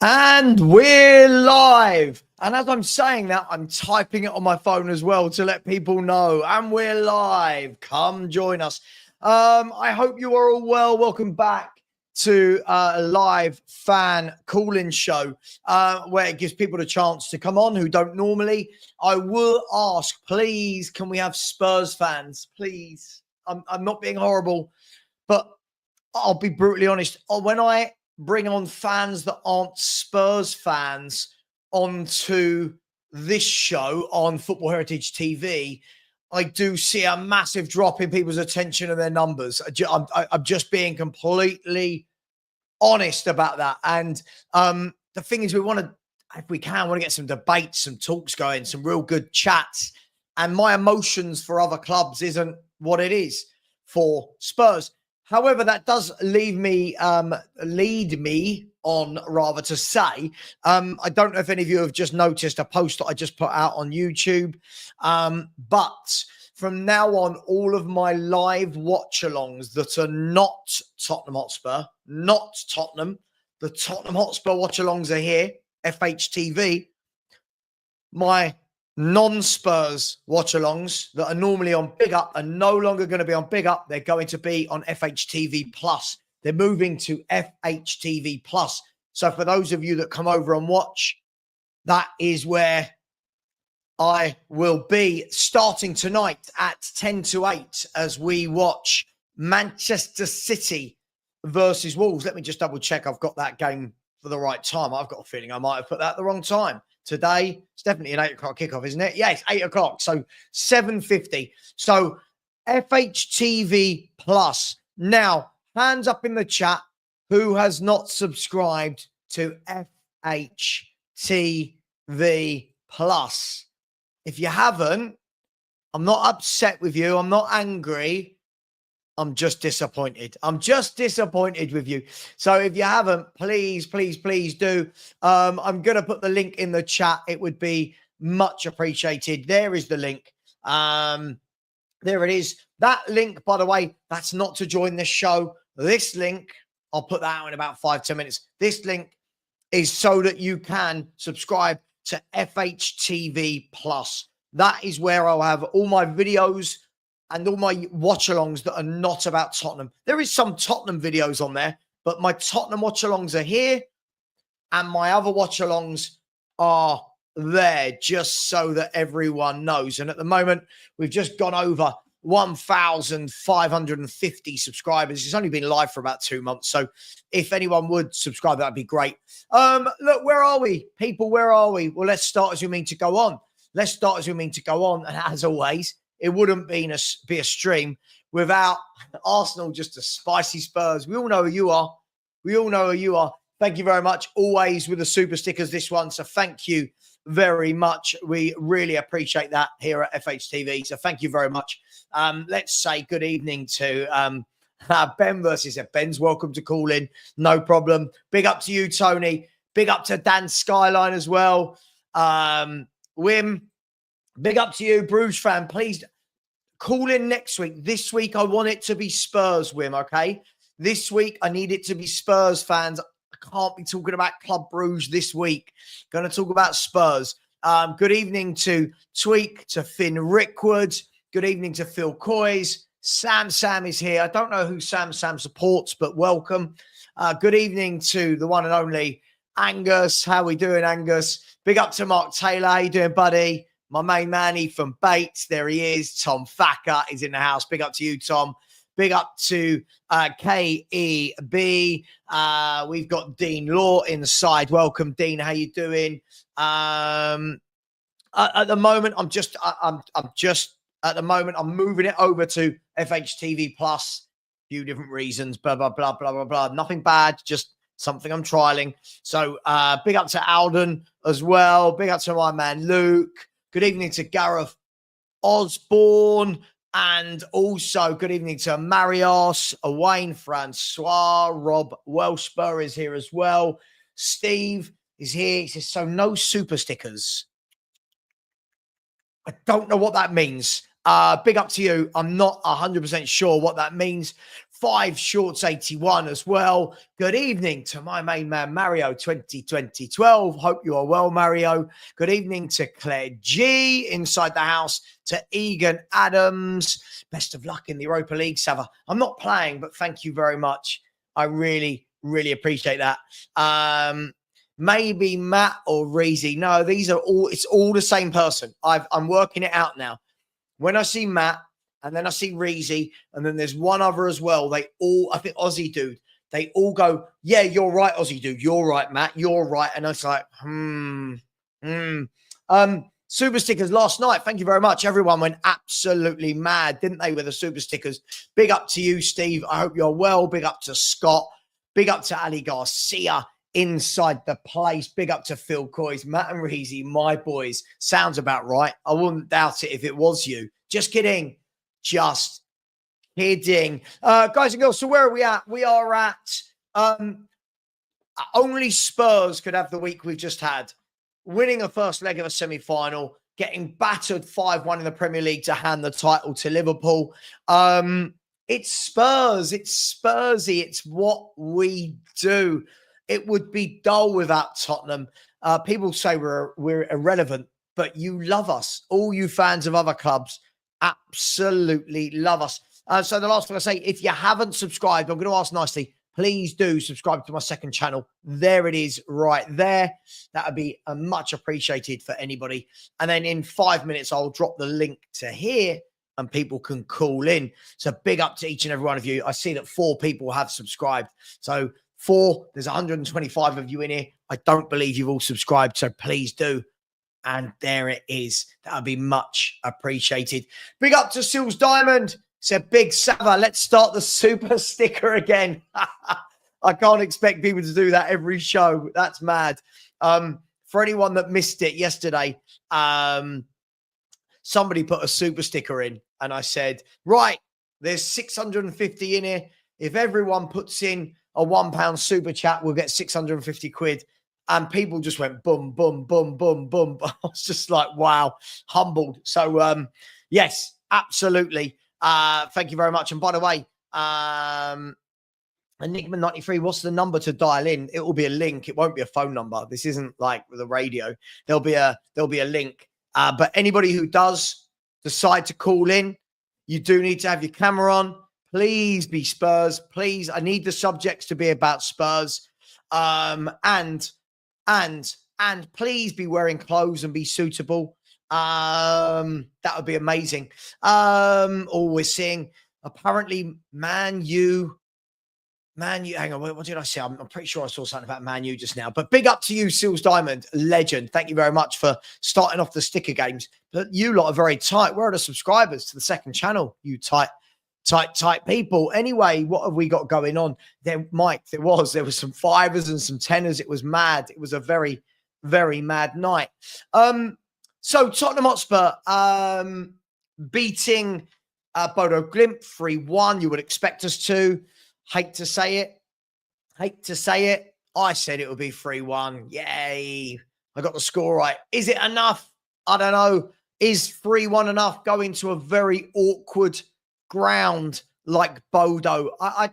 And we're live. And as I'm saying that, I'm typing it on my phone as well to let people know. And we're live. Come join us. I hope you are all well. Welcome back to a live fan call-in show where it gives people a chance to come on who don't normally. I will ask, please, can we have Spurs fans? Please. I'm not being horrible, but I'll be brutally honest. When I bring on fans that aren't Spurs fans onto this show on Football Heritage TV, I do see a massive drop in people's attention and their numbers. I'm just being completely honest about that. And the thing is, we want to, if we can, want to get some debates, some talks going, some real good chats. And my emotions for other clubs isn't what it is for Spurs. However, that does lead me on rather to say, I don't know if any of you have just noticed a post that I just put out on YouTube, but from now on, all of my live watch-alongs that are not Tottenham Hotspur, not Tottenham, the Tottenham Hotspur watch-alongs are here, FHTV. My non-Spurs watch-alongs that are normally on Big Up are no longer going to be on Big Up. They're going to be on FHTV Plus. They're moving to FHTV Plus. So for those of you that come over and watch, that is where I will be starting tonight at 10 to 8 as we watch Manchester City versus Wolves. Let me just double check I've got that game for the right time. I've got a feeling I might have put that at the wrong time. Today, it's definitely an 8 o'clock kickoff, isn't it? Yeah, it's 8 o'clock. So 7:50. So FHTV Plus. Now, hands up in the chat who has not subscribed to FHTV Plus. If you haven't, I'm not upset with you. I'm not angry. I'm just disappointed. I'm just disappointed with you. So if you haven't, please, please, please do. I'm going to put the link in the chat. It would be much appreciated. There is the link. There it is. That link, by the way, that's not to join this show. This link, I'll put that out in about 5-10 minutes. This link is so that you can subscribe to FHTV Plus. That is where I'll have all my videos and all my watch-alongs that are not about Tottenham. There is some Tottenham videos on there, but my Tottenham watch-alongs are here, and my other watch-alongs are there, just so that everyone knows. And at the moment, we've just gone over 1,550 subscribers. It's only been live for about 2 months, so if anyone would subscribe, that'd be great. Look, where are we? People, where are we? Well, let's start as we mean to go on. Let's start as we mean to go on, and as always, it wouldn't be a stream without Arsenal, just a spicy Spurs. We all know who you are. We all know who you are. Thank you very much. Always with the super stickers this one. So thank you very much. We really appreciate that here at FHTV. So thank you very much. Let's say good evening to Ben versus Ben's welcome to call in. No problem. Big up to you, Tony. Big up to Dan Skyline as well. Wim. Big up to you, Bruges fan. Please call in next week. This week, I want it to be Spurs, Wim, okay? This week, I need it to be Spurs fans. I can't be talking about Club Bruges this week. Going to talk about Spurs. Good evening to Tweak, to Finn Rickwood. Good evening to Phil Coys. Sam is here. I don't know who Sam supports, but welcome. Good evening to the one and only Angus. How we doing, Angus? Big up to Mark Taylor. How you doing, buddy? My main man, from Bates. There he is. Tom Thacker is in the house. Big up to you, Tom. Big up to KEB. We've got Dean Law inside. Welcome, Dean. How you doing? At the moment, I'm moving it over to FHTV Plus. A few different reasons. Blah blah blah blah blah blah. Nothing bad. Just something I'm trialing. So big up to Alden as well. Big up to my man Luke. Good evening to Gareth Osborne. And also good evening to Marios, Wayne Francois, Rob Welshbur is here as well. Steve is here. He says, so no super stickers. I don't know what that means. Big up to you. I'm not 100% sure what that means. 5 Shorts 81 as well. Good evening to my main man, Mario 2012. Hope you are well, Mario. Good evening to Claire G inside the house, to Egan Adams. Best of luck in the Europa League, Savva. I'm not playing, but thank you very much. I really, really appreciate that. Maybe Matt or Reezy. No, it's all the same person. I'm working it out now. When I see Matt, and then I see Reezy, and then there's one other as well. I think Aussie Dude, they all go, yeah, you're right, Aussie Dude. You're right, Matt. You're right. And I was like, super stickers last night. Thank you very much. Everyone went absolutely mad, didn't they, with the super stickers? Big up to you, Steve. I hope you're well. Big up to Scott. Big up to Ali Garcia inside the place. Big up to Phil Coys, Matt and Reezy, my boys. Sounds about right. I wouldn't doubt it if it was you. Just kidding. Just kidding. Guys and girls, so where are we at? We are at only Spurs could have the week we've just had. Winning a first leg of a semi-final, getting battered 5-1 in the Premier League to hand the title to Liverpool. It's Spurs. It's Spursy. It's what we do. It would be dull without Tottenham. People say we're irrelevant, but you love us. All you fans of other clubs absolutely love us. So the last thing I say, if you haven't subscribed, I'm going to ask nicely, please do subscribe to my second channel. There it is right there. That would be much appreciated for anybody. And then in 5 minutes, I'll drop the link to here and people can call in. So big up to each and every one of you. I see that 4 people have subscribed. So 4, there's 125 of you in here. I don't believe you've all subscribed, so please do. And there it is. That would be much appreciated. Big up to Sills Diamond. Said, big Savva, let's start the super sticker again. I can't expect people to do that every show. That's mad. For anyone that missed it yesterday, somebody put a super sticker in. And I said, right, there's 650 in here. If everyone puts in a £1 super chat, we'll get 650 quid. And people just went boom, boom, boom, boom, boom. I was just like, wow, humbled. So, yes, absolutely. Thank you very much. And by the way, Enigma93, what's the number to dial in? It will be a link. It won't be a phone number. This isn't like the radio. There'll be a link. But anybody who does decide to call in, you do need to have your camera on. Please be Spurs. Please, I need the subjects to be about Spurs. And please be wearing clothes and be suitable. That would be amazing. We're seeing apparently Man U. Hang on, what did I say? I'm pretty sure I saw something about Man U just now. But big up to you, Sills Diamond, legend. Thank you very much for starting off the sticker games. But you lot are very tight. Where are the subscribers to the second channel? You tight people. Anyway, what have we got going on there, Mike? There was some 5s and some 10s. It was mad. It was a very, very mad night. So Tottenham Hotspur beating Bodo Glimt 3-1. You would expect us to. Hate to say it. I said it would be 3-1. Yay. I got the score right. Is it enough? I don't know. Is 3-1 enough going to a very awkward ground like Bodo? I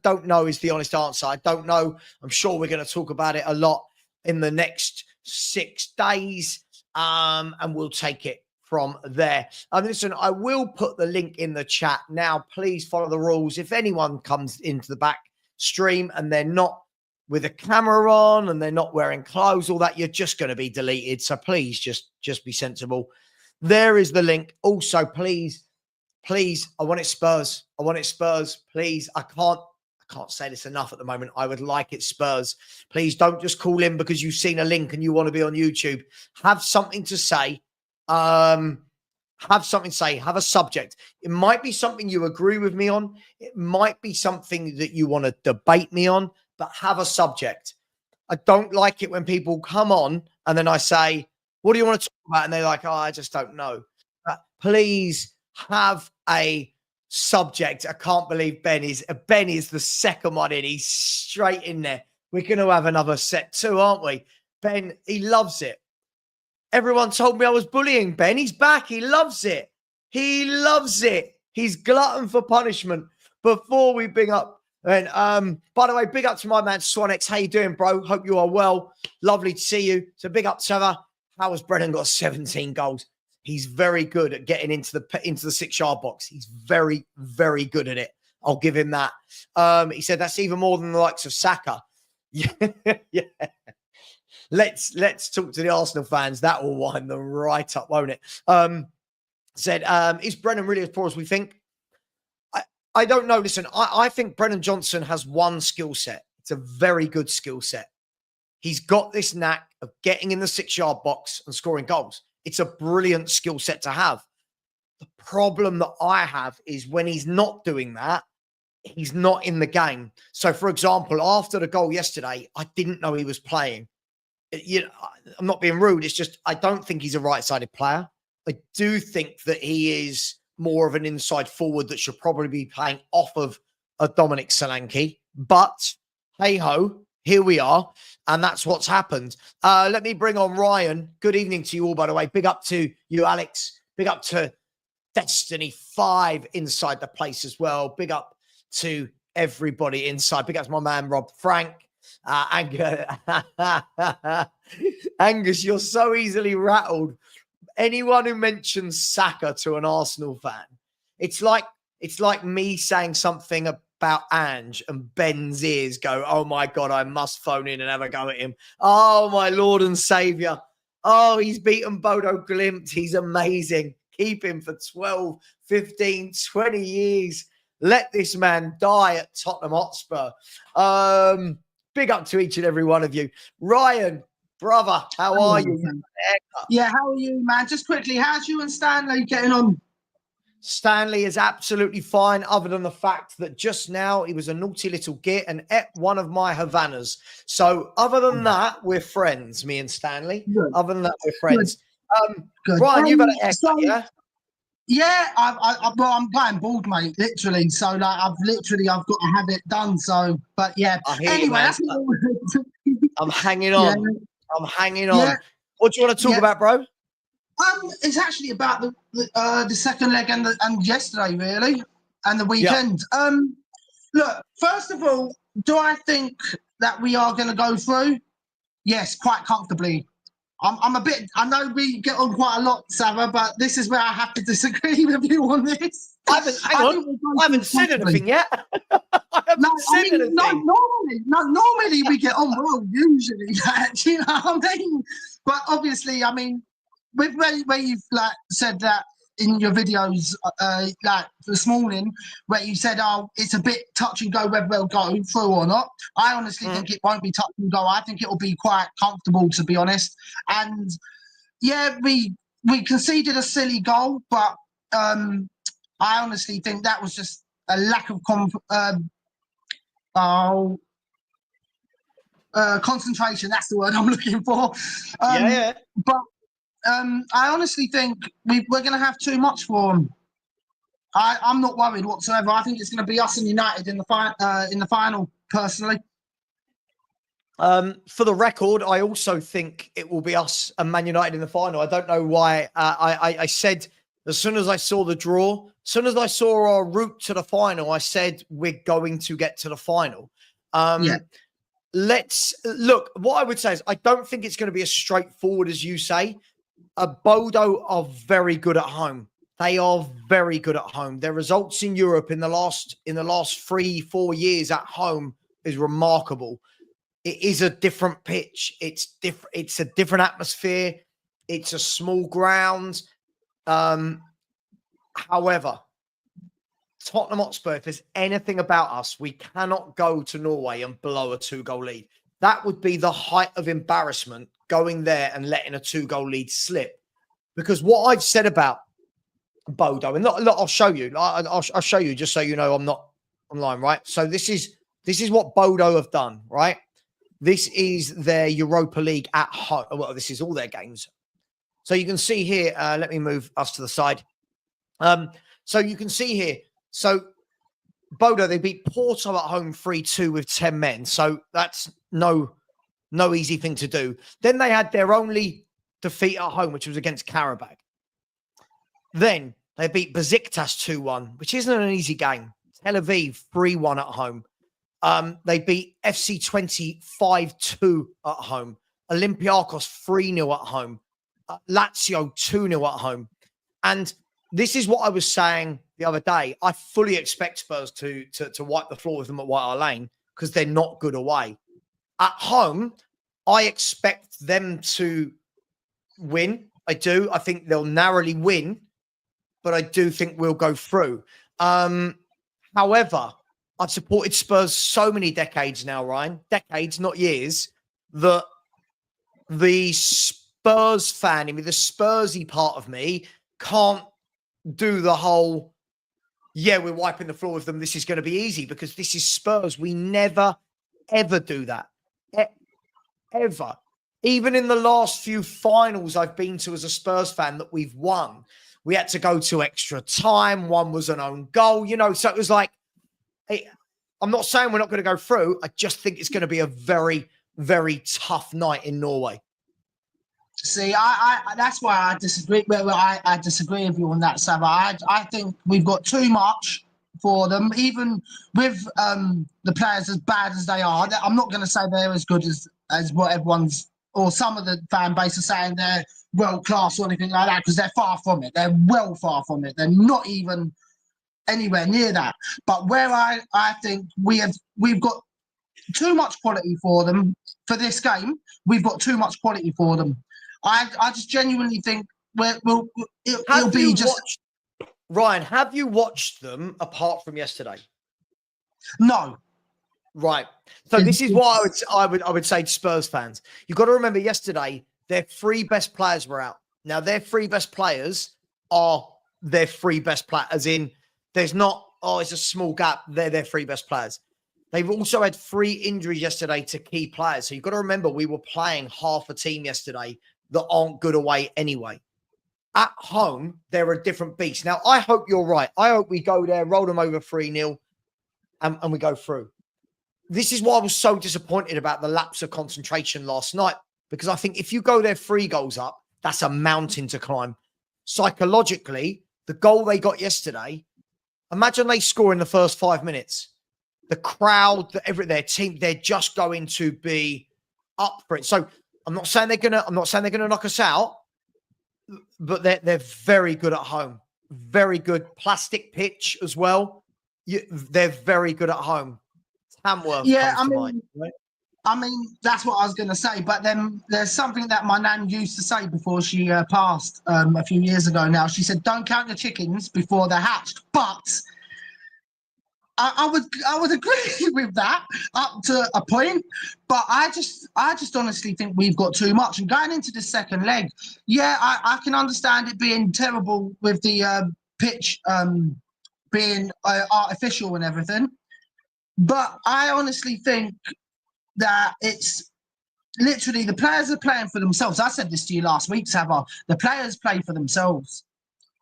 don't know is the honest answer. I don't know. I'm sure we're going to talk about it a lot in the next 6 days. And we'll take it from there. Listen, I will put the link in the chat now. Please follow the rules. If anyone comes into the back stream and they're not with a camera on and they're not wearing clothes, all that, you're just going to be deleted. So please just be sensible. There is the link. Also, please, I want it Spurs. Please. I can't say this enough at the moment. I would like it Spurs. Please don't just call in because you've seen a link and you want to be on YouTube. Have something to say. Have a subject. It might be something you agree with me on. It might be something that you want to debate me on, but have a subject. I don't like it when people come on and then I say, what do you want to talk about? And they're like, oh, I just don't know. But please have a subject. I can't believe Ben is the second one in. He's straight in there. We're going to have another set too, aren't we? Ben, he loves it. Everyone told me I was bullying Ben. He's back. He loves it. He's glutton for punishment. before we big up, and by the way, big up to my man Swanex. How you doing, bro? Hope you are well. Lovely to see you. So big up, Savva. How has Brennan got 17 goals? He's very good at getting into the 6-yard box. He's very, very good at it. I'll give him that. He said that's even more than the likes of Saka. Yeah, yeah. Let's talk to the Arsenal fans. That will wind them right up, won't it? Said, is Brennan really as poor as we think? I don't know. Listen, I think Brennan Johnson has one skill set. It's a very good skill set. He's got this knack of getting in the 6-yard box and scoring goals. It's a brilliant skill set to have. The problem that I have is when he's not doing that, he's not in the game. So, for example, after the goal yesterday, I didn't know he was playing. You know, I'm not being rude. It's just I don't think he's a right-sided player. I do think that he is more of an inside forward that should probably be playing off of a Dominic Solanke. But, hey-ho, here we are. And that's what's happened. Let me bring on Ryan. Good evening to you all, by the way. Big up to you, Alex. Big up to Destiny 5 inside the place as well. Big up to everybody inside. Big up to my man, Rob Frank. Angus, you're so easily rattled. Anyone who mentions Saka to an Arsenal fan, it's like me saying something about Ange and Ben's ears go, oh my God, I must phone in and have a go at him. Oh, my Lord and Saviour. Oh, he's beaten Bodo Glimt. He's amazing. Keep him for 12, 15, 20 years. Let this man die at Tottenham Hotspur. Big up to each and every one of you. Ryan, brother, how are you? Yeah, how are you, man? Just quickly, how's you and Stanley getting on? Stanley is absolutely fine, other than the fact that just now he was a naughty little git and ate one of my Havanas. So other than that, we're friends, me and Stanley. Good. Other than that, we're friends. Good. Ryan, you've had an haircut, yeah? Yeah, well, I'm going bald, mate, literally. So, like, I've got to have it done. So, but yeah. Anyway, that's I'm hanging on. Yeah. I'm hanging on. Yeah. What do you want to talk about, bro? It's actually about the second leg and yesterday, really, and the weekend. Yeah. Look, first of all, do I think that we are going to go through? Yes, quite comfortably. I'm a bit. I know we get on quite a lot, Savva, but this is where I have to disagree with you on this. I haven't said anything yet. I haven't said anything. Normally we get on well. Usually, you know what I mean. But obviously, I mean, with where you've like said that in your videos, like this morning, where you said, "Oh, it's a bit touch and go whether they'll go through or not." I honestly think it won't be touch and go. I think it will be quite comfortable, to be honest. And yeah, we conceded a silly goal, but I honestly think that was just a lack of concentration. That's the word I'm looking for. Yeah. But I honestly think we're going to have too much for them. I'm not worried whatsoever. I think it's going to be us and United in the final, personally. For the record, I also think it will be us and Man United in the final. I don't know why. I said as soon as I saw the draw, as soon as I saw our route to the final, I said we're going to get to the final. Yeah. Let's look. What I would say is I don't think it's going to be as straightforward as you say. Bodo are very good at home. They are very good at home. Their results in Europe in the last 3-4 years at home is remarkable. It is a different pitch. It's different. It's a different atmosphere. It's a small ground. However, Tottenham Hotspur, if there's anything about us, we cannot go to Norway and blow a 2-goal lead. That would be the height of embarrassment, going there and letting a 2-goal lead slip. Because what I've said about Bodo, and look, I'll show you. I'll show you just so you know I'm not online, right? So this is what Bodo have done, right? This is their Europa League at home. Well, this is all their games. So you can see here. Let me move us to the side. So you can see here. So Bodo, they beat Porto at home 3-2 with 10 men. So that's no easy thing to do. Then they had their only defeat at home, which was against Karabakh. Then they beat Besiktas 2-1, which isn't an easy game. Tel Aviv 3-1 at home. They beat FC 5-2 at home. Olympiacos 3-0 at home. Lazio 2-0 at home. And this is what I was saying the other day. I fully expect Spurs to wipe the floor with them at White Hart Lane because they're not good away. At home, I expect them to win. I do. I think they'll narrowly win, but I do think we'll go through. However, I've supported Spurs so many decades now, Ryan. Decades, not years. That the Spurs fan in me, the Spursy part of me, can't do the whole, yeah, we're wiping the floor with them, this is going to be easy, because this is Spurs. We never, ever do that. Ever. Even in the last few finals I've been to as a Spurs fan that we've won, we had to go to extra time. One was an own goal, you know, so it was like, hey, I'm not saying we're not going to go through. I just think it's going to be a very, very tough night in Norway. See, I that's why I disagree. Well, I disagree with you on that, Savva. I think we've got too much for them, even with the players as bad as they are. I'm not going to say they're as good as what everyone's or some of the fan base are saying they're world class or anything like that, because they're far from it. They're well far from it. They're not even anywhere near that. But where I think we've got too much quality for them for this game. We've got too much quality for them. I just genuinely think it'll be just. Ryan, have you watched them apart from yesterday? No. Right. So this is what I would say to Spurs fans. You've got to remember yesterday, their three best players were out. Now, their three best players are their three best players, as in there's not, it's a small gap. They're their three best players. They've also had 3 injuries yesterday to key players. So you've got to remember, we were playing half a team yesterday that aren't good away anyway. At home, they're a different beast. Now, I hope you're right. I hope we go there, roll them over 3-0, and we go through. This is why I was so disappointed about the lapse of concentration last night, because I think if you go there 3 goals up, that's a mountain to climb. Psychologically, the goal they got yesterday, imagine they score in the first 5 minutes. The crowd, their team, they're just going to be up for it. So I'm not saying they're gonna knock us out, but they're very good at home. Very good. Plastic pitch as well. They're very good at home. Tamworth. Yeah, mind, right? I mean, that's what I was going to say. But then there's something that my nan used to say before she passed a few years ago now. She said, don't count your chickens before they're hatched. But I would agree with that up to a point. But I just honestly think we've got too much. And going into the second leg, yeah, I can understand it being terrible with the pitch being artificial and everything. But I honestly think that it's literally the players are playing for themselves. I said this to you last week, Savva. The players play for themselves.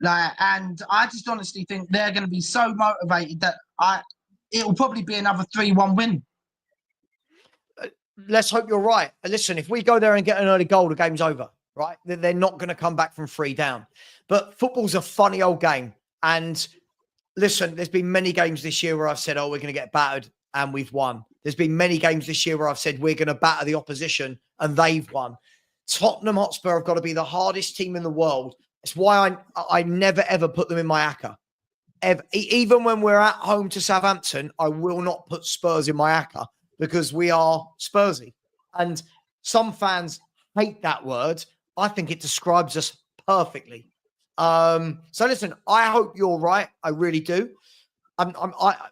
And I just honestly think they're going to be so motivated that it will probably be another 3-1 win. Let's hope you're right. Listen, if we go there and get an early goal, the game's over, right? They're not going to come back from 3 down. But football's a funny old game. And listen, there's been many games this year where I've said, we're going to get battered, and we've won. There's been many games this year where I've said we're going to batter the opposition, and they've won. Tottenham Hotspur have got to be the hardest team in the world. It's why I never, ever put them in my ACCA. Even when we're at home to Southampton, I will not put Spurs in my ACCA because we are Spursy. And some fans hate that word. I think it describes us perfectly. So listen, I hope you're right. I really do.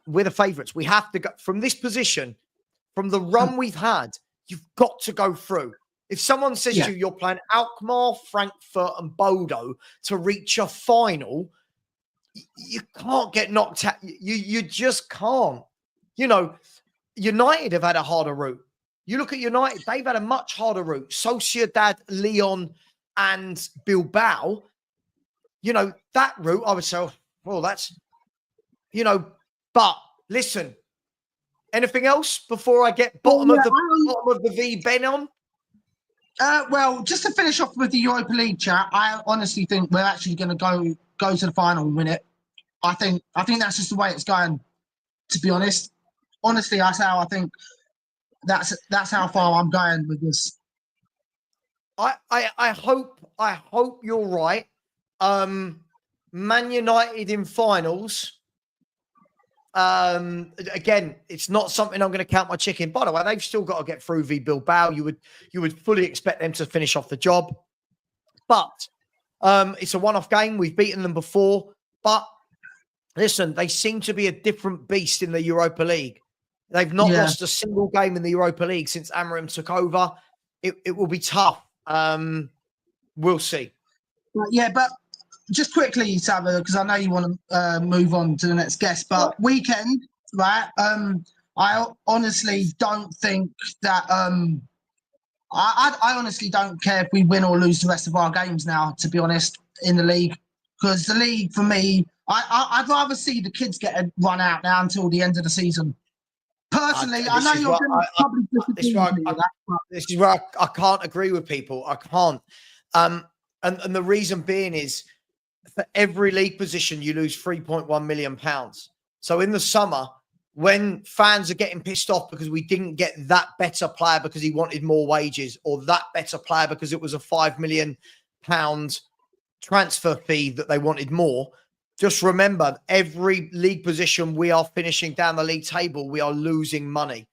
We're the favourites. We have to go from this position, from the run we've had. You've got to go through. If someone says to you, you're playing Alkmaar, Frankfurt, and Bodo to reach a final, you can't get knocked out. You just can't. You know, United have had a harder route. You look at United; they've had a much harder route. Sociedad, Lyon, and Bilbao. You know, that route, I would say, well, that's, you know, but listen, anything else before I get bottom of the V Ben on? Well, just to finish off with the Europa League chat, I honestly think we're actually going to go to the final and win it. I think that's just the way it's going. To be honest, honestly, that's how I think. That's how far I'm going with this. I hope you're right. Man United in finals. Again, it's not something I'm going to count my chicken. By the way, they've still got to get through v Bilbao. You would fully expect them to finish off the job, but it's a one-off game. We've beaten them before, but listen, they seem to be a different beast in the Europa League. They've not lost a single game in the Europa League since Amorim took over. It will be tough. We'll see. Yeah, but just quickly, Savva, because I know you want to move on to the next guest, but weekend, right? I honestly don't think that. I honestly don't care if we win or lose the rest of our games now. To be honest, in the league, because the league for me, I'd rather see the kids get a run out now until the end of the season. Personally, I know you're going to probably disagree with me with that. This is where I can't agree with people. I can't. And the reason being is, for every league position, you lose £3.1 million. So in the summer, when fans are getting pissed off because we didn't get that better player because he wanted more wages, or that better player because it was a £5 million transfer fee that they wanted more, just remember, every league position we are finishing down the league table, we are losing money.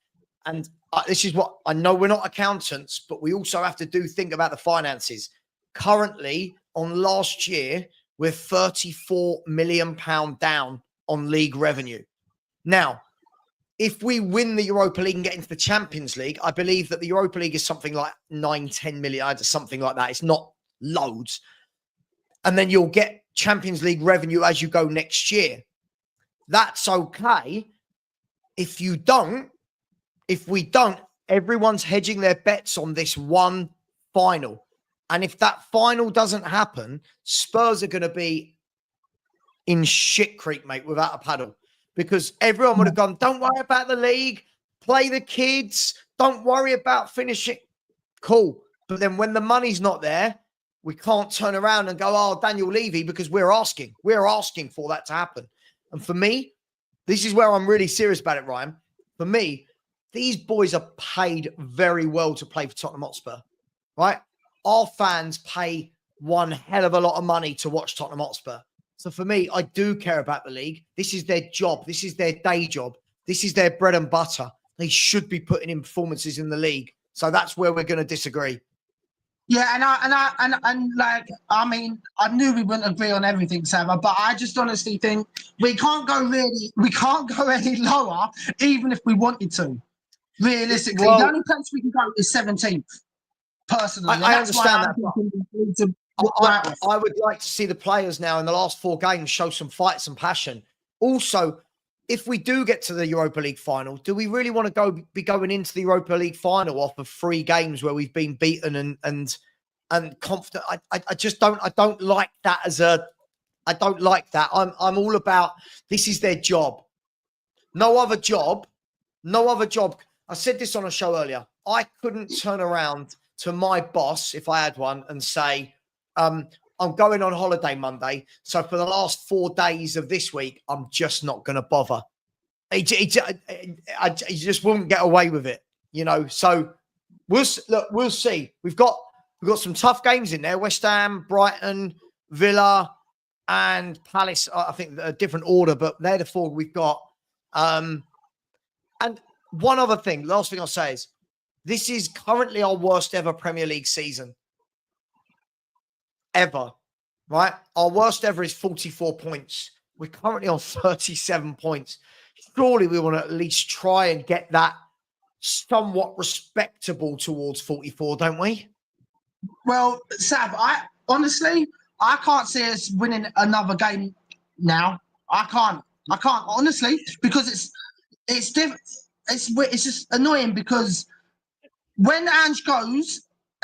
And this is what I know, we're not accountants, but we also have to think about the finances. Currently, on last year, we're £34 million down on league revenue. Now, if we win the Europa League and get into the Champions League, I believe that the Europa League is something like 9-10 million, something like that. It's not loads. And then you'll get Champions League revenue as you go next year. That's okay. If we don't, everyone's hedging their bets on this one final. And if that final doesn't happen, Spurs are going to be in shit creek, mate, without a paddle. Because everyone would have gone, don't worry about the league, play the kids, don't worry about finishing. Cool. But then when the money's not there, we can't turn around and go, oh, Daniel Levy, because we're asking for that to happen. And for me, this is where I'm really serious about it, Ryan. For me, these boys are paid very well to play for Tottenham Hotspur, right? Our fans pay one hell of a lot of money to watch Tottenham Hotspur. So for me, I do care about the league. This is their job. This is their day job. This is their bread and butter. They should be putting in performances in the league. So that's where we're going to disagree. Yeah, I mean, I knew we wouldn't agree on everything, Savva, but I just honestly think we can't go any lower, even if we wanted to. Realistically, the only place we can go is 17th. Personally, I understand that. I would like to see the players now in the last 4 games show some fight, some passion. Also, if we do get to the Europa League final, do we really want to be going into the Europa League final off of 3 games where we've been beaten and confident? I just don't. I don't like that I don't like that. I'm all about, this is their job. No other job. I said this on a show earlier. I couldn't turn around to my boss, if I had one, and say, I'm going on holiday Monday, so for the last 4 days of this week, I'm just not going to bother. He just wouldn't get away with it, you know. So we'll see. We've got some tough games in there: West Ham, Brighton, Villa, and Palace. I think a different order, but they're the 4 we've got. And one other thing, last thing I'll say is, this is currently our worst ever Premier League season. Ever, right? Our worst ever is 44 points. We're currently on 37 points. Surely we want to at least try and get that somewhat respectable towards 44, don't we? Well, Sav, I can't see us winning another game now. I can't honestly, because it's different. It's just annoying because when Ange goes,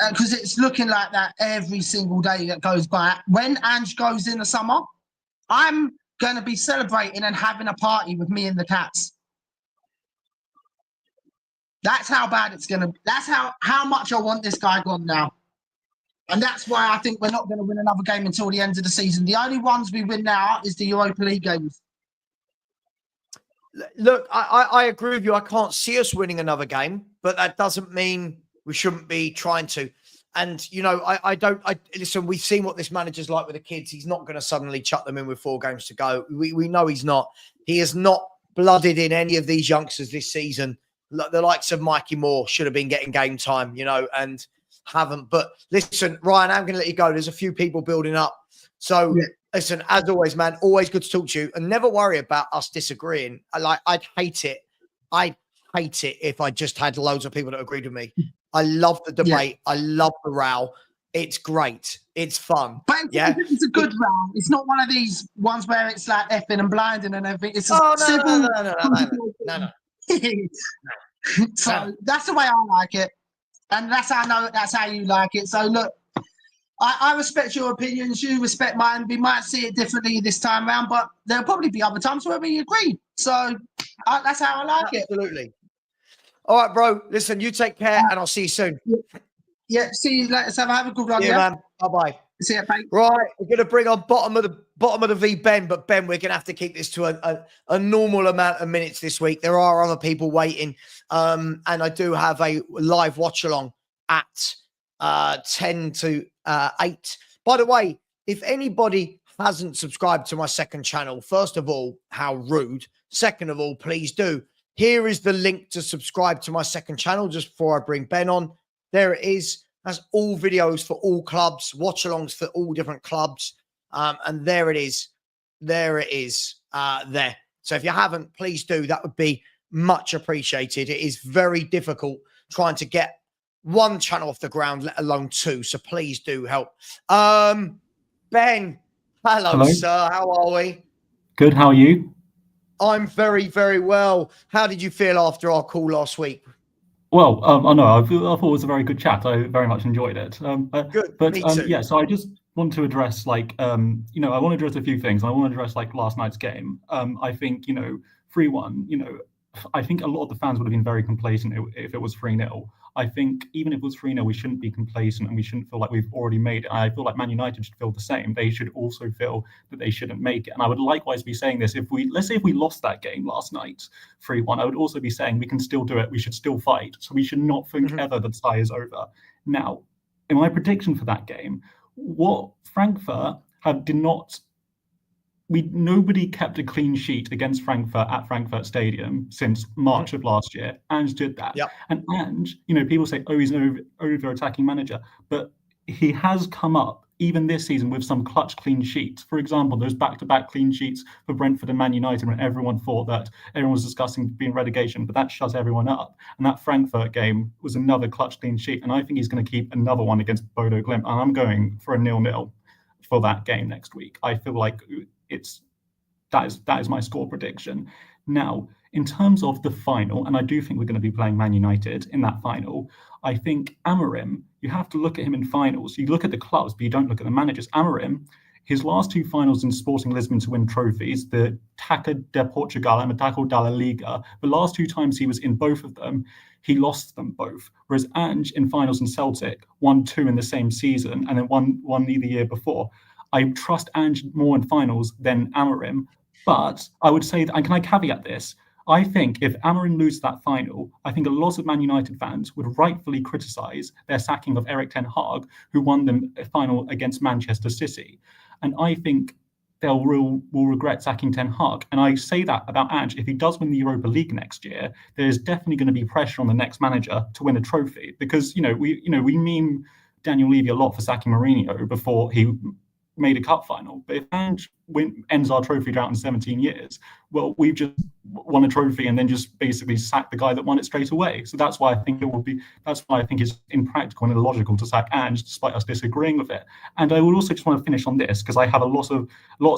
because it's looking like that every single day that goes by. When Ange goes in the summer, I'm going to be celebrating and having a party with me and the cats. That's how bad it's going to be. That's how much I want this guy gone now. And that's why I think we're not going to win another game until the end of the season. The only ones we win now is the Europa League games. Look, I agree with you. I can't see us winning another game, but that doesn't mean we shouldn't be trying to. And, you know, I don't listen, we've seen what this manager's like with the kids. He's not going to suddenly chuck them in with 4 games to go. We know he's not. He has not blooded in any of these youngsters this season. The likes of Mikey Moore should have been getting game time, you know, and haven't. But listen, Ryan, I'm going to let you go. There's a few people building up. So, listen, as always, man, always good to talk to you. And never worry about us disagreeing. I'd hate it. I'd hate it if I just had loads of people that agreed with me. I love the debate. I love the row. It's great. It's fun. But it's a good row. It's not one of these ones where it's like effing and blinding and everything. It's civil. No. So that's the way I like it. And that's how you like it. So look, I respect your opinions. You respect mine. We might see it differently this time around, but there'll probably be other times where we agree. So that's how I like it. Absolutely. All right, bro. Listen, you take care, and I'll see you soon. Yeah, see you later. So have a good one. Yeah, man. Bye-bye. See you, mate. Right, we're going to bring on bottom of the V, Ben. But Ben, we're going to have to keep this to a normal amount of minutes this week. There are other people waiting, and I do have a live watch along at 10 to 8. By the way, if anybody hasn't subscribed to my second channel, first of all, how rude. Second of all, please do. Here is the link to subscribe to my second channel just before I bring Ben on. There it is. That's all videos for all clubs, watch-alongs for all different clubs. And there it is. There it is there. So if you haven't, please do. That would be much appreciated. It is very difficult trying to get one channel off the ground, let alone 2. So please do help. Ben, hello, sir. How are we? Good. How are you? I'm very, very well. How did you feel after our call last week? Well, I know. I thought it was a very good chat. I very much enjoyed it. Good. But Me too. yeah, so I just want to address I want to address a few things. I want to address last night's game. I think 3-1. I think a lot of the fans would have been very complacent if it was 3-0. I think even if it was 3-0, we shouldn't be complacent and we shouldn't feel like we've already made it. I feel like Man United should feel the same. They should also feel that they shouldn't make it. And I would likewise be saying this let's say if we lost that game last night, 3-1, I would also be saying we can still do it. We should still fight. So we should not think ever that tie is over. Now, in my prediction for that game, what Frankfurt did not. Nobody kept a clean sheet against Frankfurt at Frankfurt Stadium since March of last year. Ange did that. Yep. And Ange, people say, he's an over-attacking manager, but he has come up even this season with some clutch clean sheets. For example, those back-to-back clean sheets for Brentford and Man United when everyone thought that everyone was discussing being relegation, but that shut everyone up. And that Frankfurt game was another clutch clean sheet. And I think he's going to keep another one against Bodo Glimt. And I'm going for a 0-0 for that game next week. I feel like that is my score prediction. Now, in terms of the final, and I do think we're going to be playing Man United in that final, I think Amorim, you have to look at him in finals. You look at the clubs, but you don't look at the managers. Amorim, his last 2 finals in Sporting Lisbon to win trophies, the Taça de Portugal and the Taça da Liga, the last 2 times he was in both of them, he lost them both. Whereas Ange in finals in Celtic won 2 in the same season and then won the year before. I trust Ange more in finals than Amorim, but I would say that, and can I caveat this? I think if Amorim loses that final, I think a lot of Man United fans would rightfully criticise their sacking of Erik ten Hag, who won the final against Manchester City. And I think will regret sacking Ten Hag. And I say that about Ange. If he does win the Europa League next year, there's definitely going to be pressure on the next manager to win a trophy, because we meme Daniel Levy a lot for sacking Mourinho before he made a cup final. But if Ange ends our trophy drought in 17 years, well, we've just won a trophy and then just basically sacked the guy that won it straight away. So that's why I think it's impractical and illogical to sack Ange, despite us disagreeing with it. And I would also just want to finish on this, because I have lots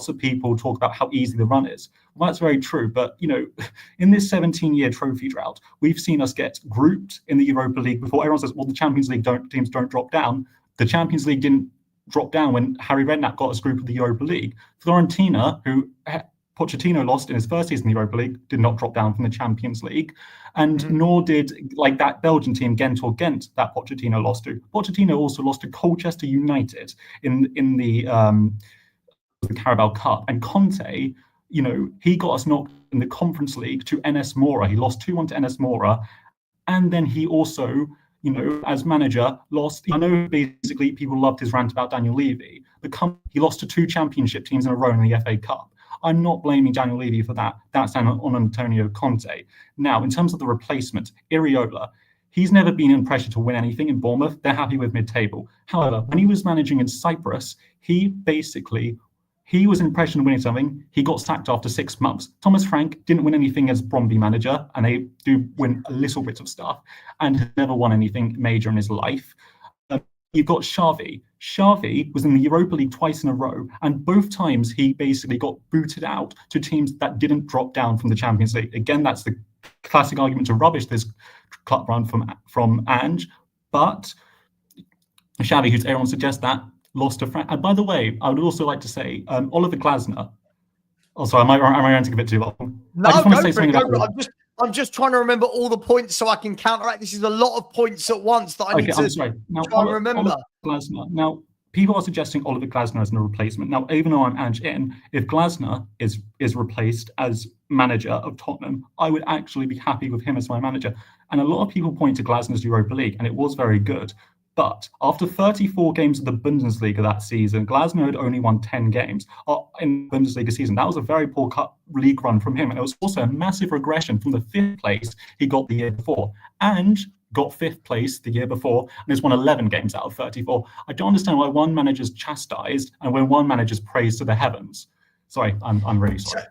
of people talk about how easy the run is. Well, that's very true. But in this 17-year trophy drought, we've seen us get grouped in the Europa League before. Everyone says, well, the Champions League teams don't drop down. The Champions League didn't drop down when Harry Redknapp got us group of the Europa League. Fiorentina, who Pochettino lost in his first season in the Europa League, did not drop down from the Champions League, and nor did that Belgian team Ghent that Pochettino lost to. Pochettino also lost to Colchester United in the Carabao Cup, and Conte he got us knocked in the Conference League to NS Mora. He lost 2-1 to NS Mora. And then he also, as manager, lost. I know basically people loved his rant about Daniel Levy, but he lost to 2 championship teams in a row in the FA Cup. I'm not blaming Daniel Levy for that. That's on Antonio Conte. Now, in terms of the replacement, Iriola, he's never been in pressure to win anything in Bournemouth. They're happy with mid-table. However, when he was managing in Cyprus, he was in pressure of winning something. He got sacked after 6 months. Thomas Frank didn't win anything as Bromby manager, and they do win a little bit of stuff, and has never won anything major in his life. You've got Xavi. Xavi was in the Europa League twice in a row, and both times he basically got booted out to teams that didn't drop down from the Champions League. Again, that's the classic argument to rubbish this club run from Ange, but Xavi, who's everyone suggests that, lost to Frank. And by the way, I would also like to say Oliver Glasner. Oh, sorry, am I ranting a bit too long? No, I'm just trying to remember all the points so I can counteract. This is a lot of points at once that I need to try and remember. Glasner. Now, people are suggesting Oliver Glasner as a replacement. Now, even though I'm Ange In, if Glasner is replaced as manager of Tottenham, I would actually be happy with him as my manager. And a lot of people point to Glasner's Europa League, and it was very good. But after 34 games of the Bundesliga that season, Glasner had only won 10 games in the Bundesliga season. That was a very poor league run from him. And it was also a massive regression from the 5th place he got the year before. And got 5th place the year before and has won 11 games out of 34. I don't understand why one manager's chastised and when one manager's praised to the heavens. Sorry, I'm really sorry.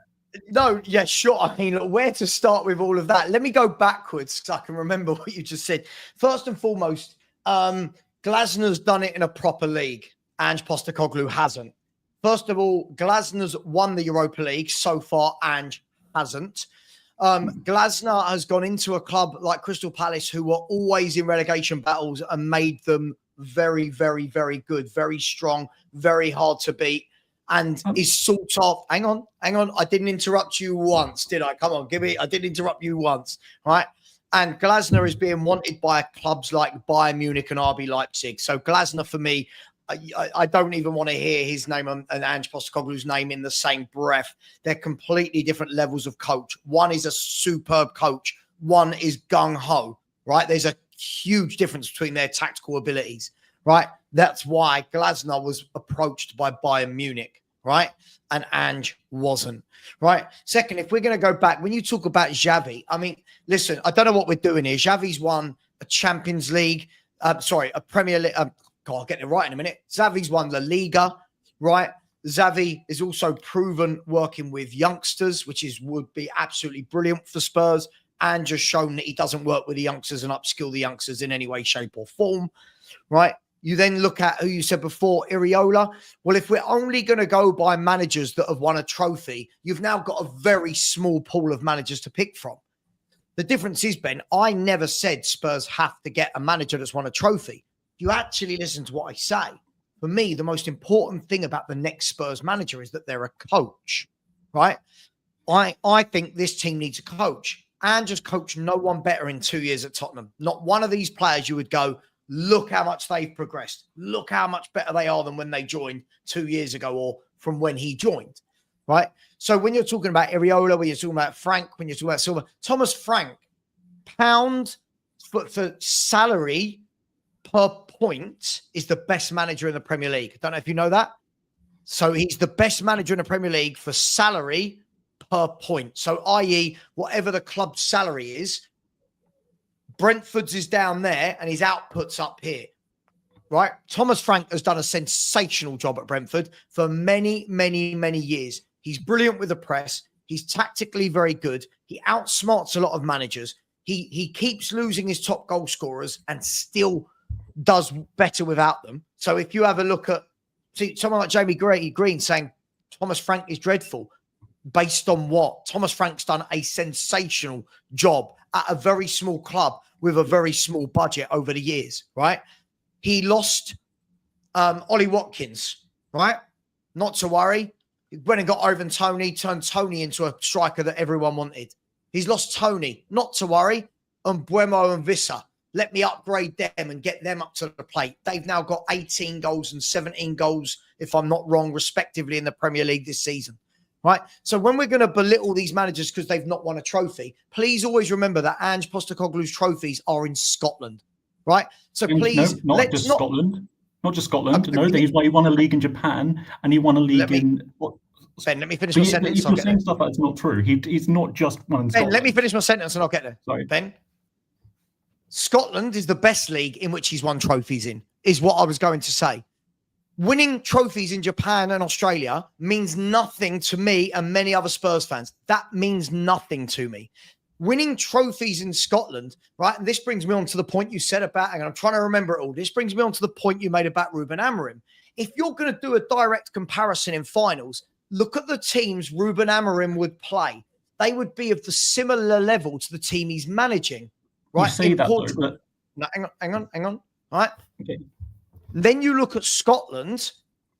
No, yeah, sure. I mean, look, where to start with all of that? Let me go backwards because I can remember what you just said. First and foremost, Glasner's done it in a proper league. Ange Postecoglou hasn't. First of all, Glasner's won the Europa League. So far, Ange hasn't. Glasner has gone into a club like Crystal Palace, who were always in relegation battles and made them very, very, very good, very strong, very hard to beat. And is sort of, hang on. I didn't interrupt you once, did I? Come on, I didn't interrupt you once, right? And Glasner is being wanted by clubs like Bayern Munich and RB Leipzig. So Glasner, for me, I don't even want to hear his name and Ange Postecoglou's name in the same breath. They're completely different levels of coach. One is a superb coach. One is gung-ho, right? There's a huge difference between their tactical abilities, right? That's why Glasner was approached by Bayern Munich, right? And Ange wasn't, right? Second, if we're going to go back, when you talk about Xavi, I mean, listen, I don't know what we're doing here. Xavi's won a Champions League, a Premier League. God, I'll get it right in a minute. Xavi's won La Liga, right? Xavi is also proven working with youngsters, which would be absolutely brilliant for Spurs, and just shown that he doesn't work with the youngsters and upskill the youngsters in any way, shape, or form, right? You then look at who you said before, Iriola. Well, if we're only going to go by managers that have won a trophy, you've now got a very small pool of managers to pick from. The difference is, Ben, I never said Spurs have to get a manager that's won a trophy. You actually listen to what I say. For me, the most important thing about the next Spurs manager is that they're a coach, right? I think this team needs a coach. And just coach no one better in 2 years at Tottenham. Not one of these players you would go, look how much they've progressed. Look how much better they are than when they joined 2 years ago or from when he joined, right? So when you're talking about Iriola, when you're talking about Frank, when you're talking about Silva, Thomas Frank, pound for salary per point is the best manager in the Premier League. I don't know if you know that. So he's the best manager in the Premier League for salary per point. So i.e. whatever the club's salary is, Brentford's is down there and his output's up here, right? Thomas Frank has done a sensational job at Brentford for many, many, many years. He's brilliant with the press. He's tactically very good. He outsmarts a lot of managers. He keeps losing his top goal scorers and still does better without them. So if you have a look at, someone like Jamie Green saying Thomas Frank is dreadful, based on what? Thomas Frank's done a sensational job at a very small club with a very small budget over the years, right? He lost Ollie Watkins, right? Not to worry. He went and got Ivan Toney, turned Toney into a striker that everyone wanted. He's lost Toney, not to worry. And Buemo and Vissa, let me upgrade them and get them up to the plate. They've now got 18 goals and 17 goals, if I'm not wrong, respectively in the Premier League this season, right? So when we're going to belittle these managers because they've not won a trophy, please always remember that Ange Postecoglou's trophies are in Scotland, right? So please, no, not just Scotland. Not just Scotland. No, he won a league in Japan and he won a league in what? Ben, let me finish my sentence. If you're saying stuff that's not true, he's not just won in Scotland. Ben, let me finish my sentence and I'll get there. Sorry. Ben, Scotland is the best league in which he's won trophies in, is what I was going to say. Winning trophies in Japan and Australia means nothing to me and many other Spurs fans. That means nothing to me. Winning trophies in Scotland, right? And this brings me on to the point you said about, and I'm trying to remember it all. This brings me on to the point you made about Ruben Amorim. If you're going to do a direct comparison in finals, look at the teams Ruben Amorim would play. They would be of the similar level to the team he's managing, right? You say that, though, but... No, hang on. All right. Okay. Then you look at Scotland.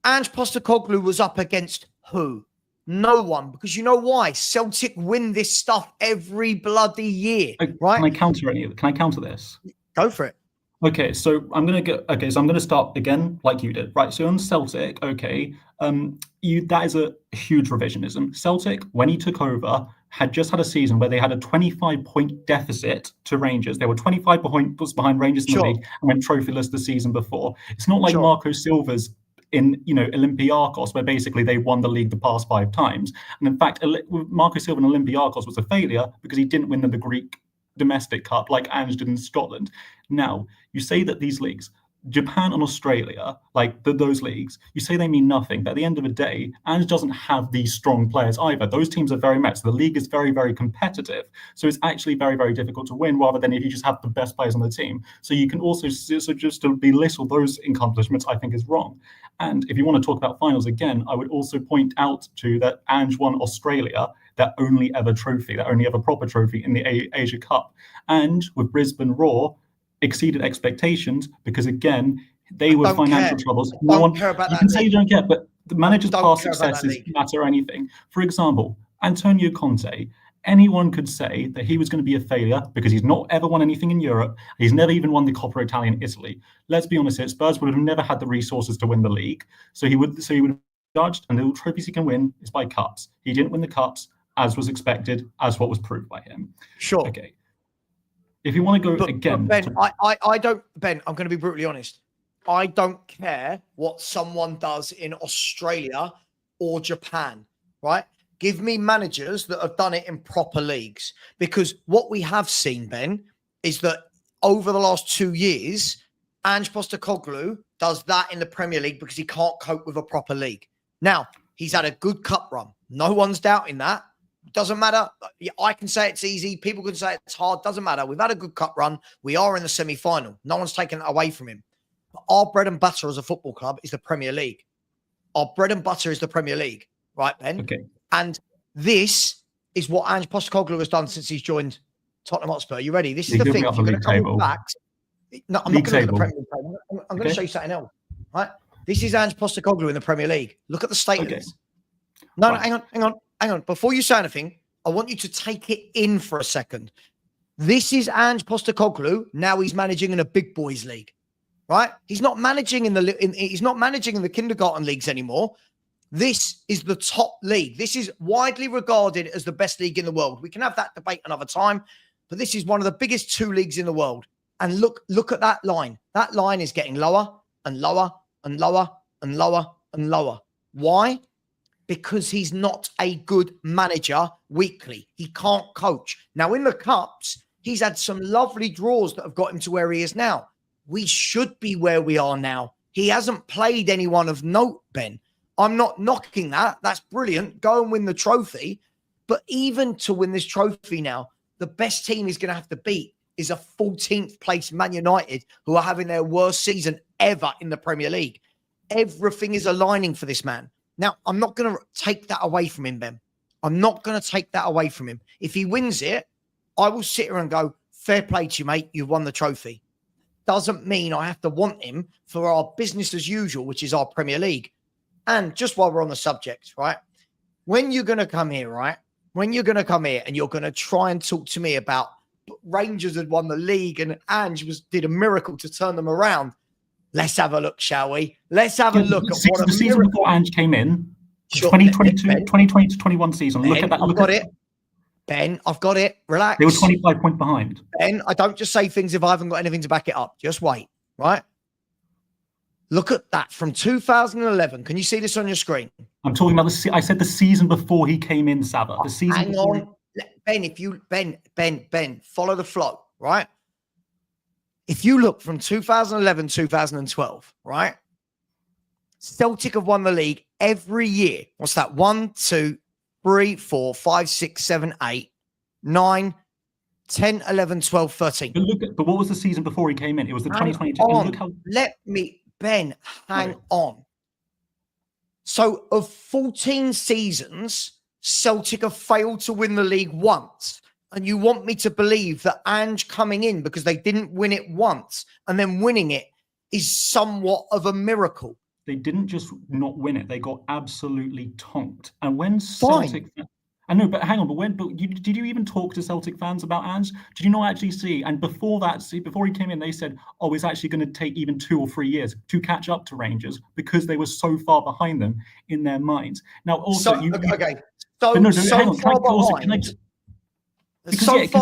Ange Postecoglou was up against who? No one. Because you know why? Celtic win this stuff every bloody year, right? Can I counter this? Go for it. Okay, so I'm gonna start again like you did, right? So on Celtic, okay, that is a huge revisionism. Celtic, when he took over, had just had a season where they had a 25-point deficit to Rangers. They were 25 points behind Rangers in the league and went trophyless the season before. It's not like Marco Silva's in Olympiacos, where basically they won the league the past 5 times. And in fact, Marco Silva in Olympiacos was a failure because he didn't win the Greek domestic cup like Ange did in Scotland. Now, you say that these leagues, Japan and Australia, like those leagues, you say they mean nothing, but at the end of the day, Ange doesn't have these strong players either. Those teams are very matched. The league is very, very competitive. So it's actually very, very difficult to win rather than if you just have the best players on the team. So you can also, just to belittle those accomplishments, I think is wrong. And if you want to talk about finals again, I would also point out to that Ange won Australia, their only ever proper trophy in the Asia Cup. And with Brisbane Roar, exceeded expectations because, again, they were financial troubles. No one care about that. You can say you don't care, but the manager's past successes matter anything. For example, Antonio Conte, anyone could say that he was going to be a failure because he's not ever won anything in Europe. He's never even won the Coppa Italia in Italy. Let's be honest here, Spurs would have never had the resources to win the league. So he would have judged, and the trophies he can win is by cups. He didn't win the cups as was expected, as what was proved by him. Sure. Okay. If you want to go again... Ben, I don't... Ben, I'm going to be brutally honest. I don't care what someone does in Australia or Japan, right? Give me managers that have done it in proper leagues. Because what we have seen, Ben, is that over the last 2 years, Ange Postecoglou does that in the Premier League because he can't cope with a proper league. Now, he's had a good cup run. No one's doubting that. Doesn't matter. I can say it's easy. People can say it's hard. Doesn't matter. We've had a good cup run. We are in the semi-final. No one's taken it away from him. But our bread and butter as a football club is the Premier League. Our bread and butter is the Premier League. Right, Ben? Okay. And this is what Ange Postecoglou has done since he's joined Tottenham Hotspur. You ready? This is the thing. You're going to come with facts. No, I'm not going to look at the Premier League table. I'm going to show you something else. Right? This is Ange Postecoglou in the Premier League. Look at the state of this. No, hang on. Before you say anything, I want you to take it in for a second. This is Ange Postecoglou. Now he's managing in a big boys league, right? He's not managing in the kindergarten leagues anymore. This is the top league. This is widely regarded as the best league in the world. We can have that debate another time, but this is one of the biggest 2 leagues in the world. And look at that line. That line is getting lower and lower and lower and lower and lower. Why? Because he's not a good manager weekly. He can't coach. Now, in the Cups, he's had some lovely draws that have got him to where he is now. We should be where we are now. He hasn't played anyone of note, Ben. I'm not knocking that. That's brilliant. Go and win the trophy. But even to win this trophy now, the best team he's going to have to beat is a 14th place Man United, who are having their worst season ever in the Premier League. Everything is aligning for this man. Now, I'm not going to take that away from him, Ben. I'm not going to take that away from him. If he wins it, I will sit here and go, fair play to you, mate. You've won the trophy. Doesn't mean I have to want him for our business as usual, which is our Premier League. And just while we're on the subject, right? When you're going to come here, right? When you're going to come here and you're going to try and talk to me about Rangers had won the league and Ange did a miracle to turn them around. Let's have a look, shall we? Let's have a look at what the season before Ange came in. Sure. 2022, Ben, 2020 to 21 season. Look at that. I've got it. Ben, I've got it. Relax. They were 25 points behind. Ben, I don't just say things if I haven't got anything to back it up. Just wait, right? Look at that from 2011. Can you see this on your screen? I'm talking about I said the season before he came in, Savva. The season Hang before. on. Ben, follow the flow, right? If you look from 2011, 2012, right? Celtic have won the league every year. What's that? 1, 2, 3, 4, 5, 6, 7, 8, 9, 10, 11, 12, 13. But what was the season before he came in? It was the 2022. On. Look how... Let me, Ben, hang on. So of 14 seasons, Celtic have failed to win the league once. And you want me to believe that Ange coming in because they didn't win it once and then winning it is somewhat of a miracle. They didn't just not win it; they got absolutely tonked. And when Celtic, I know, but hang on, did you even talk to Celtic fans about Ange? Did you not actually see? And before he came in, they said, "Oh, it's actually going to take even 2 or 3 years to catch up to Rangers because they were so far behind them in their minds." Now, also, hang on. Far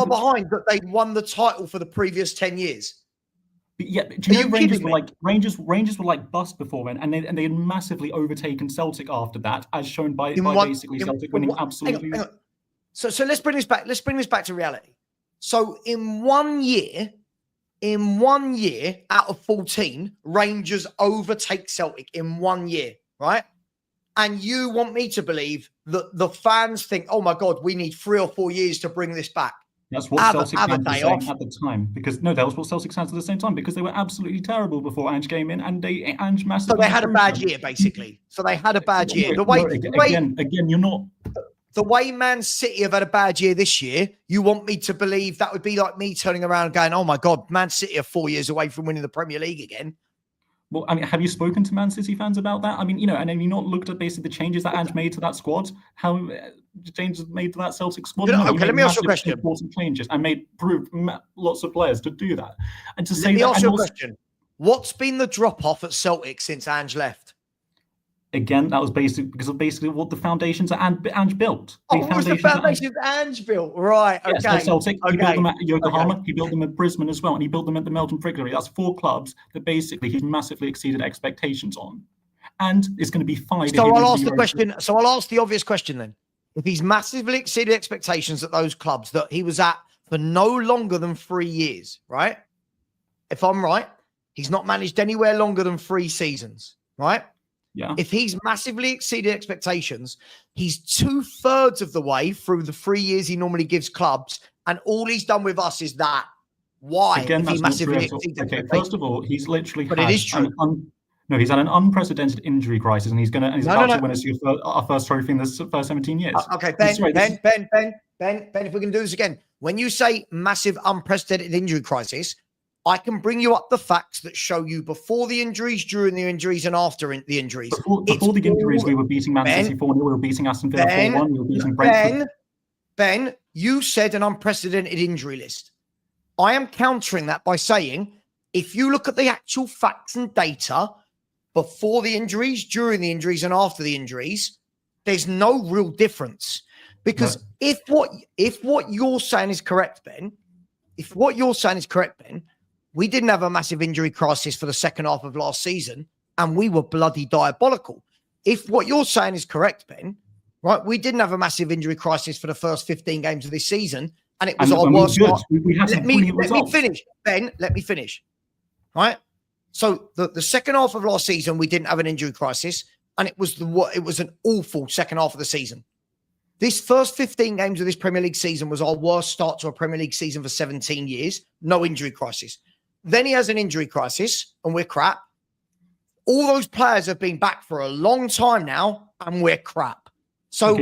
behind that they won the title for the previous 10 years. But yeah, do you know Rangers were like bust before then, and they had massively overtaken Celtic after that, as shown by basically Celtic winning absolutely. Hang on. So let's bring this back. Let's bring this back to reality. So in one year out of 14, Rangers overtake Celtic in 1 year, right? And you want me to believe that the fans think, oh my God, we need 3 or 4 years to bring this back. That's what Celtic fans were saying at the time. Because that was what Celtic fans at the same time, because they were absolutely terrible before Ange came in, and Ange massively. So they had a bad year, basically. Again, you're not. The way Man City have had a bad year this year, you want me to believe that would be like me turning around and going, oh my God, Man City are 4 years away from winning the Premier League again. Well, I mean, have you spoken to Man City fans about that? I mean, and have you not looked at basically the changes that Ange made to that squad? How changes made to that Celtic squad? Okay, let me ask you a question. Important changes and proved lots of players to do that. And to say let me ask you a question. What's been the drop off at Celtic since Ange left? Again, that was because of what the foundations that Ange built. What was the foundations Ange built? Right, okay. Yes, Celtic, he built them at Yokohama, he built them at Brisbane as well, and he built them at the Melbourne Friggery. That's 4 clubs that basically he's massively exceeded expectations on. And it's going to be 5. So I'll ask the question. So I'll ask the obvious question then. If he's massively exceeded expectations at those clubs that he was at for no longer than 3 years, right? If I'm right, he's not managed anywhere longer than 3 seasons, right? Yeah. If he's massively exceeded expectations, he's 2/3 of the way through the 3 years he normally gives clubs, and all he's done with us is that. Why? Again, if he massively exceeded expectations? First of all, he's literally it is true. He's had an unprecedented injury crisis, and he's about to win us our first trophy in the first 17 years. Okay, Ben, if we can do this again. When you say massive unprecedented injury crisis, I can bring you up the facts that show you before the injuries, during the injuries, and after the injuries. Before the injuries, we were beating Man City 4-0, we were beating Aston Villa 4-1, we were beating Brentford. Ben, you said an unprecedented injury list. I am countering that by saying, if you look at the actual facts and data before the injuries, during the injuries, and after the injuries, there's no real difference. Because if what you're saying is correct, Ben, we didn't have a massive injury crisis for the second half of last season, and we were bloody diabolical. If what you're saying is correct, Ben, right, we didn't have a massive injury crisis for the first 15 games of this season, and it was our worst. Let me finish, Ben. Let me finish. Right. So the second half of last season, we didn't have an injury crisis, and it was an awful second half of the season. This first 15 games of this Premier League season was our worst start to a Premier League season for 17 years. No injury crisis. Then he has an injury crisis, and we're crap. All those players have been back for a long time now, and we're crap. So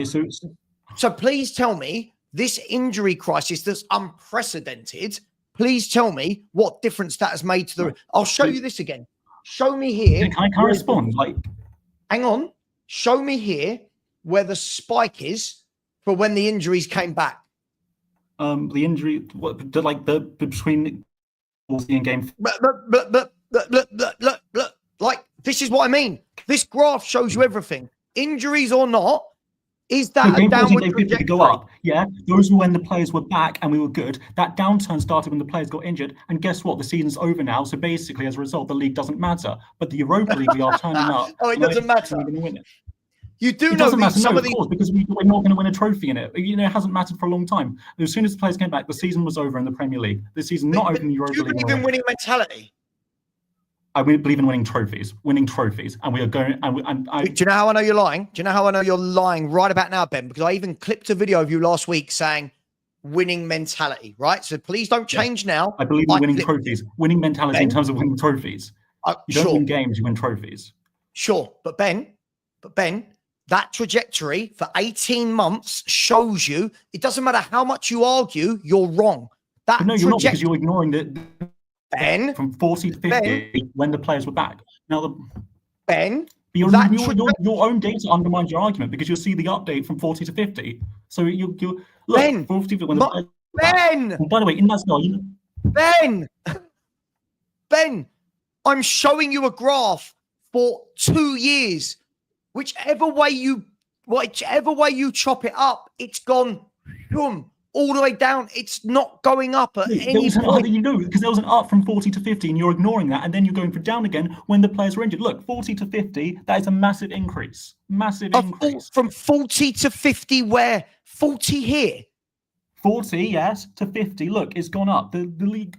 please tell me, this injury crisis that's unprecedented, please tell me what difference that has made to the... I'll show you this again. Show me here... Can I respond? Hang on. Show me here where the spike is for when the injuries came back. The injury... between... in game. Look, like, this is what I mean. This graph shows you everything. injuries or not, is that No, a game 14, downward day 50 to trajectory? go up. Yeah, those were when the players were back and we were good. That downturn started when the players got injured. And guess what? The season's over now. So basically, as a result, the league doesn't matter. But the Europa League, we are turning up. Oh, it doesn't matter. We're going to win it. You do It know doesn't matter, some no, of of these. course, because we're not going to win a trophy in it. You know, it hasn't mattered for a long time. As soon as the players came back, the season was over in the Premier League. The season not over in the Europa Do you League. believe in winning mentality? I believe in winning trophies, and we are going. And I. Do you know how I know you're lying? Do you know how I know you're lying right about now, Ben? Because I even clipped a video of you last week saying winning mentality, right? So please don't change now. I believe in winning trophies, winning mentality Ben? in terms of winning trophies. You don't win games, you win trophies. Sure, but Ben, that trajectory for 18 months shows you it doesn't matter how much you argue, you're wrong. But no, you're not, because you're ignoring the Ben from 40 to 50 when the players were back. Now, your own data undermines your argument, because you'll see the update from 40 to 50. So you look, Ben, 40 when the players Ben, and by the way, in that style, Ben, I'm showing you a graph for 2 years. Whichever way you chop it up, it's gone all the way down. It's not going up at any point. You know, because there was an up from 40 to 50, and you're ignoring that, and then you're going for down again when the players were injured. Look, 40 to 50, that is a massive increase. Massive increase. From 40 to 50 where? 40 here? 40, yes, to 50. Look, it's gone up. The league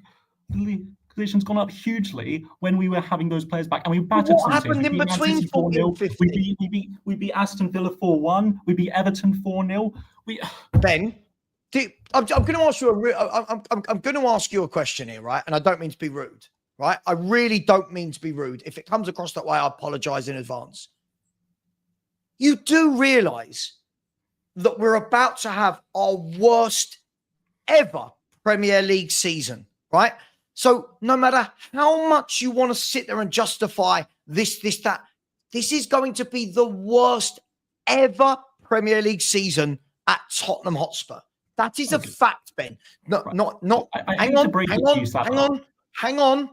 position's gone up hugely when we were having those players back, and we battered some teams. What happened in between 40 and 50? We beat Aston Villa 4-1. We beat Everton 4-0. Ben, I'm going to ask you I'm going to ask you a question here, right? And I don't mean to be rude, right? I really don't mean to be rude. If it comes across that way, I apologize in advance. You do realize that we're about to have our worst ever Premier League season, right? So no matter how much you want to sit there and justify this, that, this is going to be the worst ever Premier League season at Tottenham Hotspur. That is a fact, Ben. Hang on.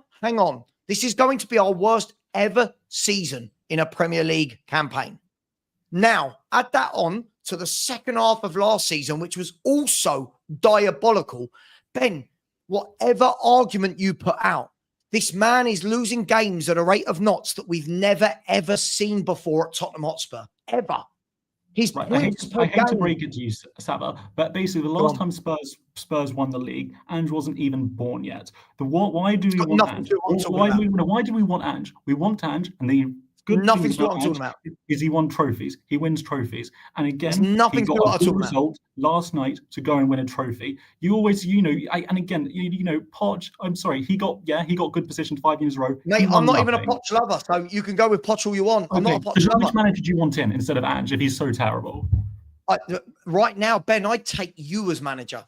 This is going to be our worst ever season in a Premier League campaign. Now, add that on to the second half of last season, which was also diabolical. Ben, whatever argument you put out, this man is losing games at a rate of knots that we've never, ever seen before at Tottenham Hotspur. Ever. His I hate to break it to you, Savva, but basically the last time Spurs won the league, Ange wasn't even born yet. Why do we want Ange? Why do we want Ange? We want Ange, and the good nothing thing about Ange is he won trophies. He wins trophies. And again, he got a good result last night to go and win a trophy. You always, he got good position 5 years in a row. Mate, I'm not even a Poch lover, so you can go with Poch all you want. I'm not a Poch lover. Which manager do you want in instead of Ange if he's so terrible? Right now, Ben, I'd take you as manager.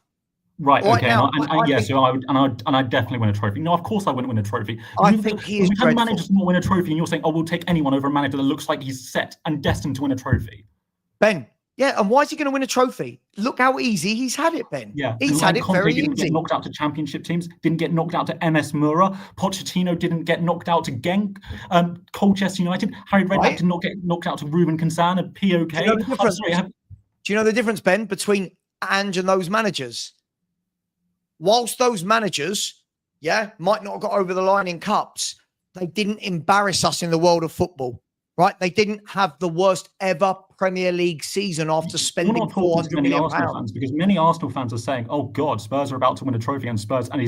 Right. Okay. I definitely win a trophy. No, of course I wouldn't win a trophy. I think he is dreadful. We've had managers not win a trophy, and you're saying, "Oh, we'll take anyone over a manager that looks like he's set and destined to win a trophy." Ben, yeah, and why is he going to win a trophy? Look how easy he's had it, Ben. Yeah, he's had it very easy. Didn't get knocked out to championship teams. Didn't get knocked out to MS Mura. Pochettino didn't get knocked out to Genk. Colchester United. Harry Redknapp did not get knocked out to Ruben Kazan and POK. Do you know the difference, Ben, between Ange and those managers? Whilst those managers, might not have got over the line in cups, they didn't embarrass us in the world of football, right? They didn't have the worst ever Premier League season after spending £400 million. Because many Arsenal fans are saying, "Oh God, Spurs are about to win a trophy, and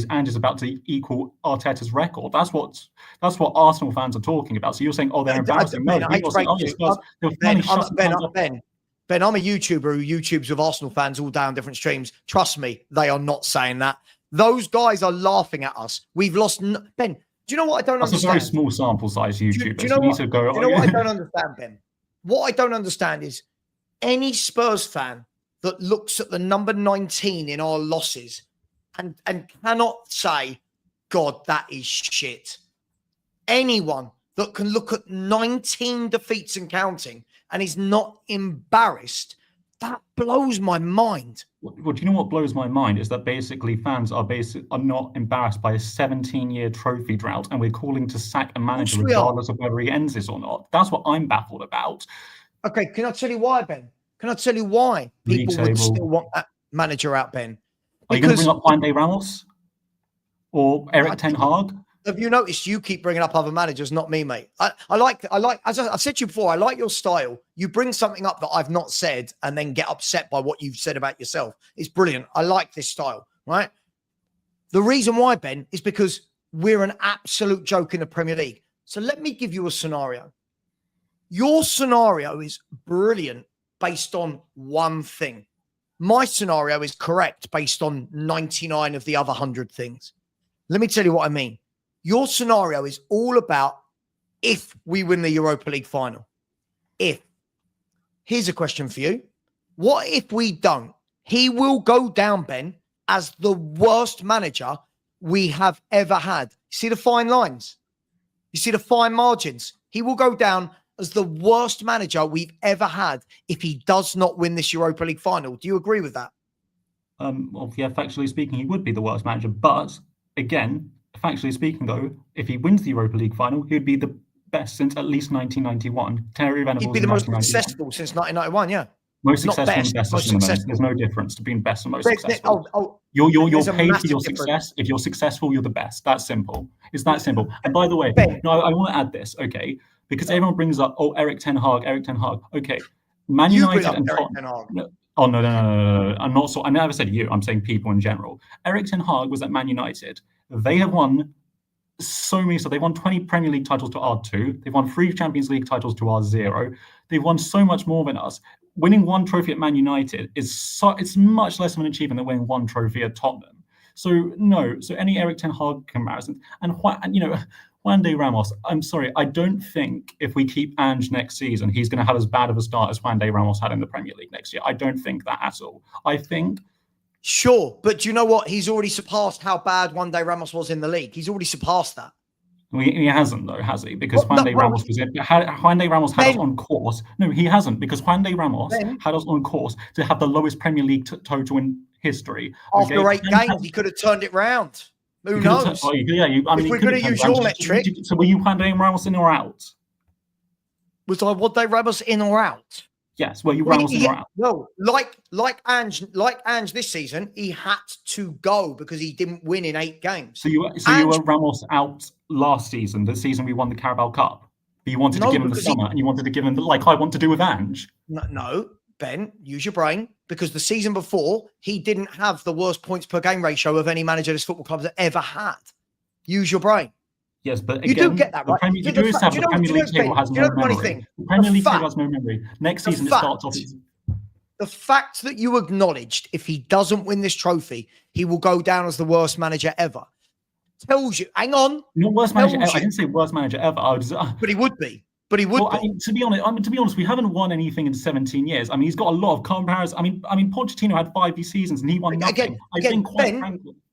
Ange is about to equal Arteta's record." That's what Arsenal fans are talking about. So you're saying, "Oh, they're embarrassing." Ben, I'm a YouTuber who YouTubes with Arsenal fans all down different streams. Trust me, they are not saying that. Those guys are laughing at us. We've lost. Ben, do you know what I don't understand? That's a very small sample size YouTuber. Do you know what I don't understand, Ben? What I don't understand is any Spurs fan that looks at the number 19 in our losses and cannot say, "God, that is shit." Anyone that can look at 19 defeats and counting and is not embarrassed, that blows my mind. Well, do you know what blows my mind is that basically fans are not embarrassed by a 17-year trophy drought, and we're calling to sack a manager regardless of whether he ends this or not. That's what I'm baffled about. Okay, can I tell you why, Ben? Can I tell you why League people would table. still want that manager out, Ben? Are you going to bring up Juan de Ramos or Eric Ten Hag? Have you noticed you keep bringing up other managers, not me, mate? I like, as I said to you before, I like your style. You bring something up that I've not said and then get upset by what you've said about yourself. It's brilliant. I like this style, right? The reason why, Ben, is because we're an absolute joke in the Premier League. So let me give you a scenario. Your scenario is brilliant based on one thing. My scenario is correct based on 99 of the other 100 things. Let me tell you what I mean. Your scenario is all about if we win the Europa League final. If. Here's a question for you. What if we don't? He will go down, Ben, as the worst manager we have ever had. See the fine lines? You see the fine margins? He will go down as the worst manager we've ever had if he does not win this Europa League final. Do you agree with that? Well, yeah, factually speaking, he would be the worst manager. But again, factually speaking, though, if he wins the Europa League final, he would be the best since at least 1991. Terry Venables. He'd be the most successful since 1991, yeah. Most successful and best most successful. There's no difference between best and most successful. You're paid for your success. If you're successful, you're the best. That's simple. It's that simple. And by the way, no, I want to add this, okay? Because everyone brings up, Eric Ten Hag. Okay, Man United and Tottenham. No, I'm not. I never said you. I'm saying people in general. Eric Ten Hag was at Man United. They have won so many stuff. They've won 20 Premier League titles to our 2. They've won 3 Champions League titles to our 0. They've won so much more than us. Winning 1 trophy at Man United it's much less of an achievement than winning 1 trophy at Tottenham. So no. So any Eric Ten Hag comparison and Juan de Ramos. I'm sorry. I don't think if we keep Ange next season, he's going to have as bad of a start as Juan de Ramos had in the Premier League next year. I don't think that at all. I think. Sure, but do you know what? He's already surpassed how bad Juan de Ramos was in the league. He's already surpassed that. He hasn't, though, has he? Because Juan de Ramos had us on course. No, he hasn't, because Juan de Ramos had us on course to have the lowest Premier League total in history. After 8 games, he could have turned it round. Who knows? If we're going to use your metric. So were you Juan de Ramos in or out? Was I Juan de Ramos in or out? Yes, were you Ramos in or out? No, like Ange this season, he had to go because he didn't win in 8 games. So you were Ramos out last season, the season we won the Carabao Cup. But you wanted to give him the summer, and you wanted to give him like I want to do with Ange. No, Ben, use your brain, because the season before he didn't have the worst points per game ratio of any manager this football club has ever had. Use your brain. Yes, but again, you do get that, right? You do establish the Premier League table has no memory. The Premier League table has no memory. Next season, it starts off. The fact that you acknowledged if he doesn't win this trophy, he will go down as the worst manager ever tells you. Hang on, not worst manager ever. I didn't say worst manager ever. But he would be. But he would. Well, be. To be honest, we haven't won anything in 17 years. I mean, he's got a lot of comparisons. I mean, Pochettino had 5 seasons and he won nothing.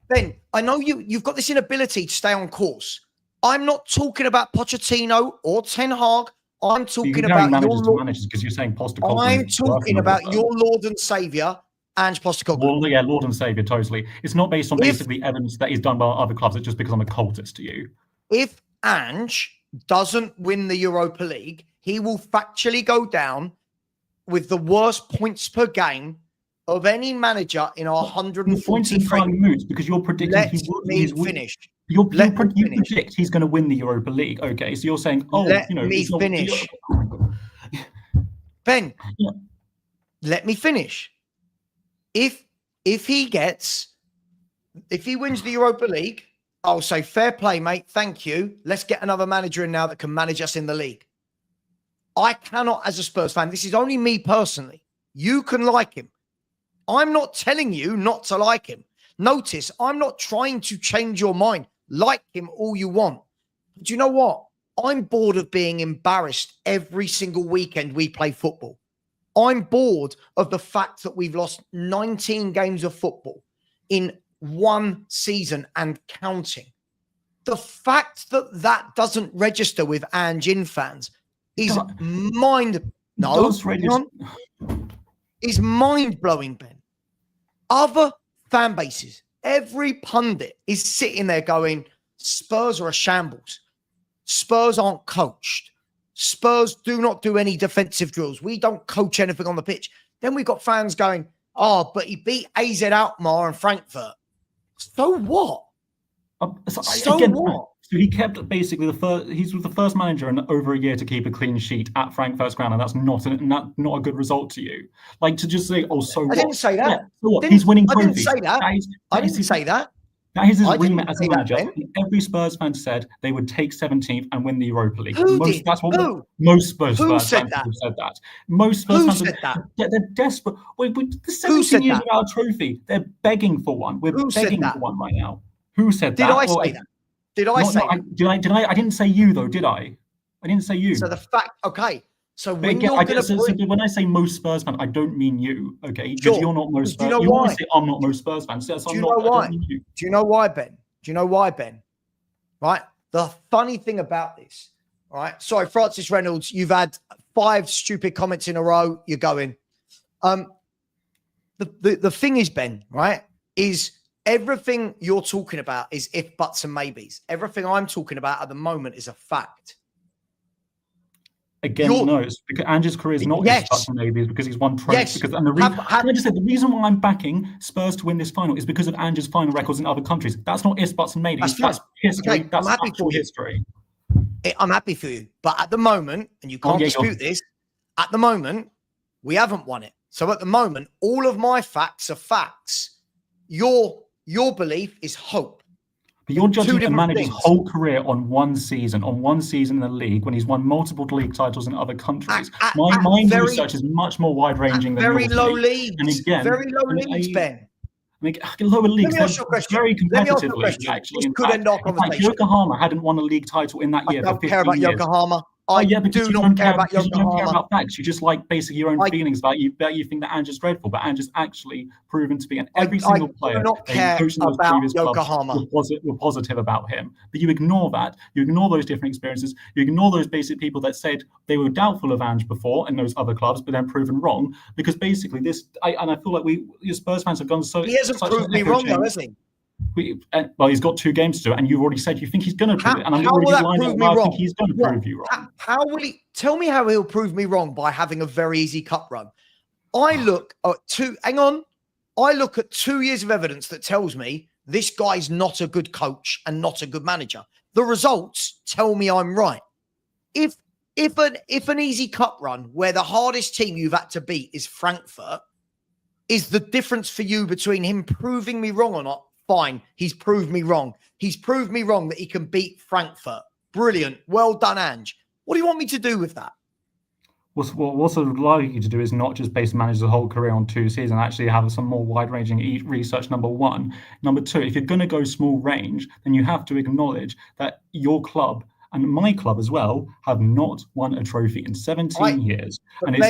Ben, I know you've got this inability to stay on course. I'm not talking about Pochettino or Ten Hag. I'm talking about managers because you're saying Postecoglou. I'm talking about your Lord and Savior, Ange Postecoglou. Well, yeah, Lord and Savior, totally. It's not based on basically evidence that he's done well at other clubs. It's just because I'm a cultist to you. If Ange doesn't win the Europa League, he will factually go down with the worst points per game of any manager in our 143. Points entirely moot because you're predicting he finish. You predict he's going to win the Europa League. Okay, so you're saying, let me finish. Ben, let me finish. If he wins the Europa League, I'll say fair play, mate. Thank you. Let's get another manager in now that can manage us in the league. I cannot, as a Spurs fan, this is only me personally. You can like him. I'm not telling you not to like him. Notice, I'm not trying to change your mind. Like him all you want. But you know what? I'm bored of being embarrassed every single weekend we play football. I'm bored of the fact that we've lost 19 games of football in 1 season and counting. The fact that that doesn't register with Ange In fans is mind-blowing, Ben. Other fan bases, every pundit is sitting there going, Spurs are a shambles. Spurs aren't coached. Spurs do not do any defensive drills. We don't coach anything on the pitch. Then we've got fans going, oh, but he beat AZ Alkmaar and Frankfurt. So what? So what? So he kept basically he's the first manager in over a year to keep a clean sheet at Frankfurt's ground, and that's not a good result to you. Like to just say, oh, so what? I didn't say that. Yeah, so what? He's winning trophies. I didn't say that. I didn't say that. That is his remit as a manager. Every Spurs fan said they would take 17th and win the Europa League. Most Spurs fans have said that. Most Spurs fans said that. They're desperate. Wait, the 17 years without a trophy. They're begging for one. We're begging for one right now. Who said that? Did I say that? Did I say that? I didn't say you though, did I? I didn't say you. So the fact, okay. So when when I say most Spurs fan, I don't mean you, okay? Because you're not most Spurs. You always say I'm not most Spurs fan. So do you know why? Do you know why, Ben? Do you know why, Ben? Right? The funny thing about this, right? Sorry, Francis Reynolds, you've had 5 stupid comments in a row. You're going. The thing is, Ben, right, is everything you're talking about is if, buts, and maybes. Everything I'm talking about at the moment is a fact. Again, no, it's because Ange's career is not his buts and maybes because he's won trophies. Because the reason why I'm backing Spurs to win this final is because of Ange's final records in other countries. That's not ifs, buts, and maybes. That's history. Okay, that's actual history. I'm happy for you, but at the moment, and you can't dispute this, at the moment we haven't won it. So at the moment, all of my facts are facts. Your belief is hope. But you're judging a manager's whole career on one season in the league when he's won multiple league titles in other countries. My research is much more wide-ranging than very yours. Low leagues. And again, very low leagues, Ben. I mean, lower leagues, they're very competitive leagues, actually. In fact, Yokohama hadn't won a league title in that year for 15 years. I don't care about Yokohama. I do not care about Yokohama. You don't care about facts. You just like basically your own feelings about you. You think that Ange's dreadful, but Ange's actually proven to be, and every single player do not care about Yokohama were positive about him. But you ignore that. You ignore those different experiences. You ignore those basic people that said they were doubtful of Ange before in those other clubs, but then proven wrong. Because basically, I feel like Spurs fans have gone so. He hasn't proved me wrong, though, has he? Well, he's got 2 games to do it, and you've already said you think he's going to prove it. And I'm already lined up where I think he's going to prove you wrong. How will he? Tell me how he'll prove me wrong by having a very easy cup run. I look at 2 years of evidence that tells me this guy's not a good coach and not a good manager. The results tell me I'm right. If an easy cup run where the hardest team you've had to beat is Frankfurt, is the difference for you between him proving me wrong or not? Fine, he's proved me wrong. He's proved me wrong that he can beat Frankfurt. Brilliant. Well done, Ange. What do you want me to do with that? What I would like you to do is not just base manage the whole career on 2 seasons, actually have some more wide-ranging research, number 1. Number 2, if you're going to go small range, then you have to acknowledge that your club and my club as well have not won a trophy in 17 years. And it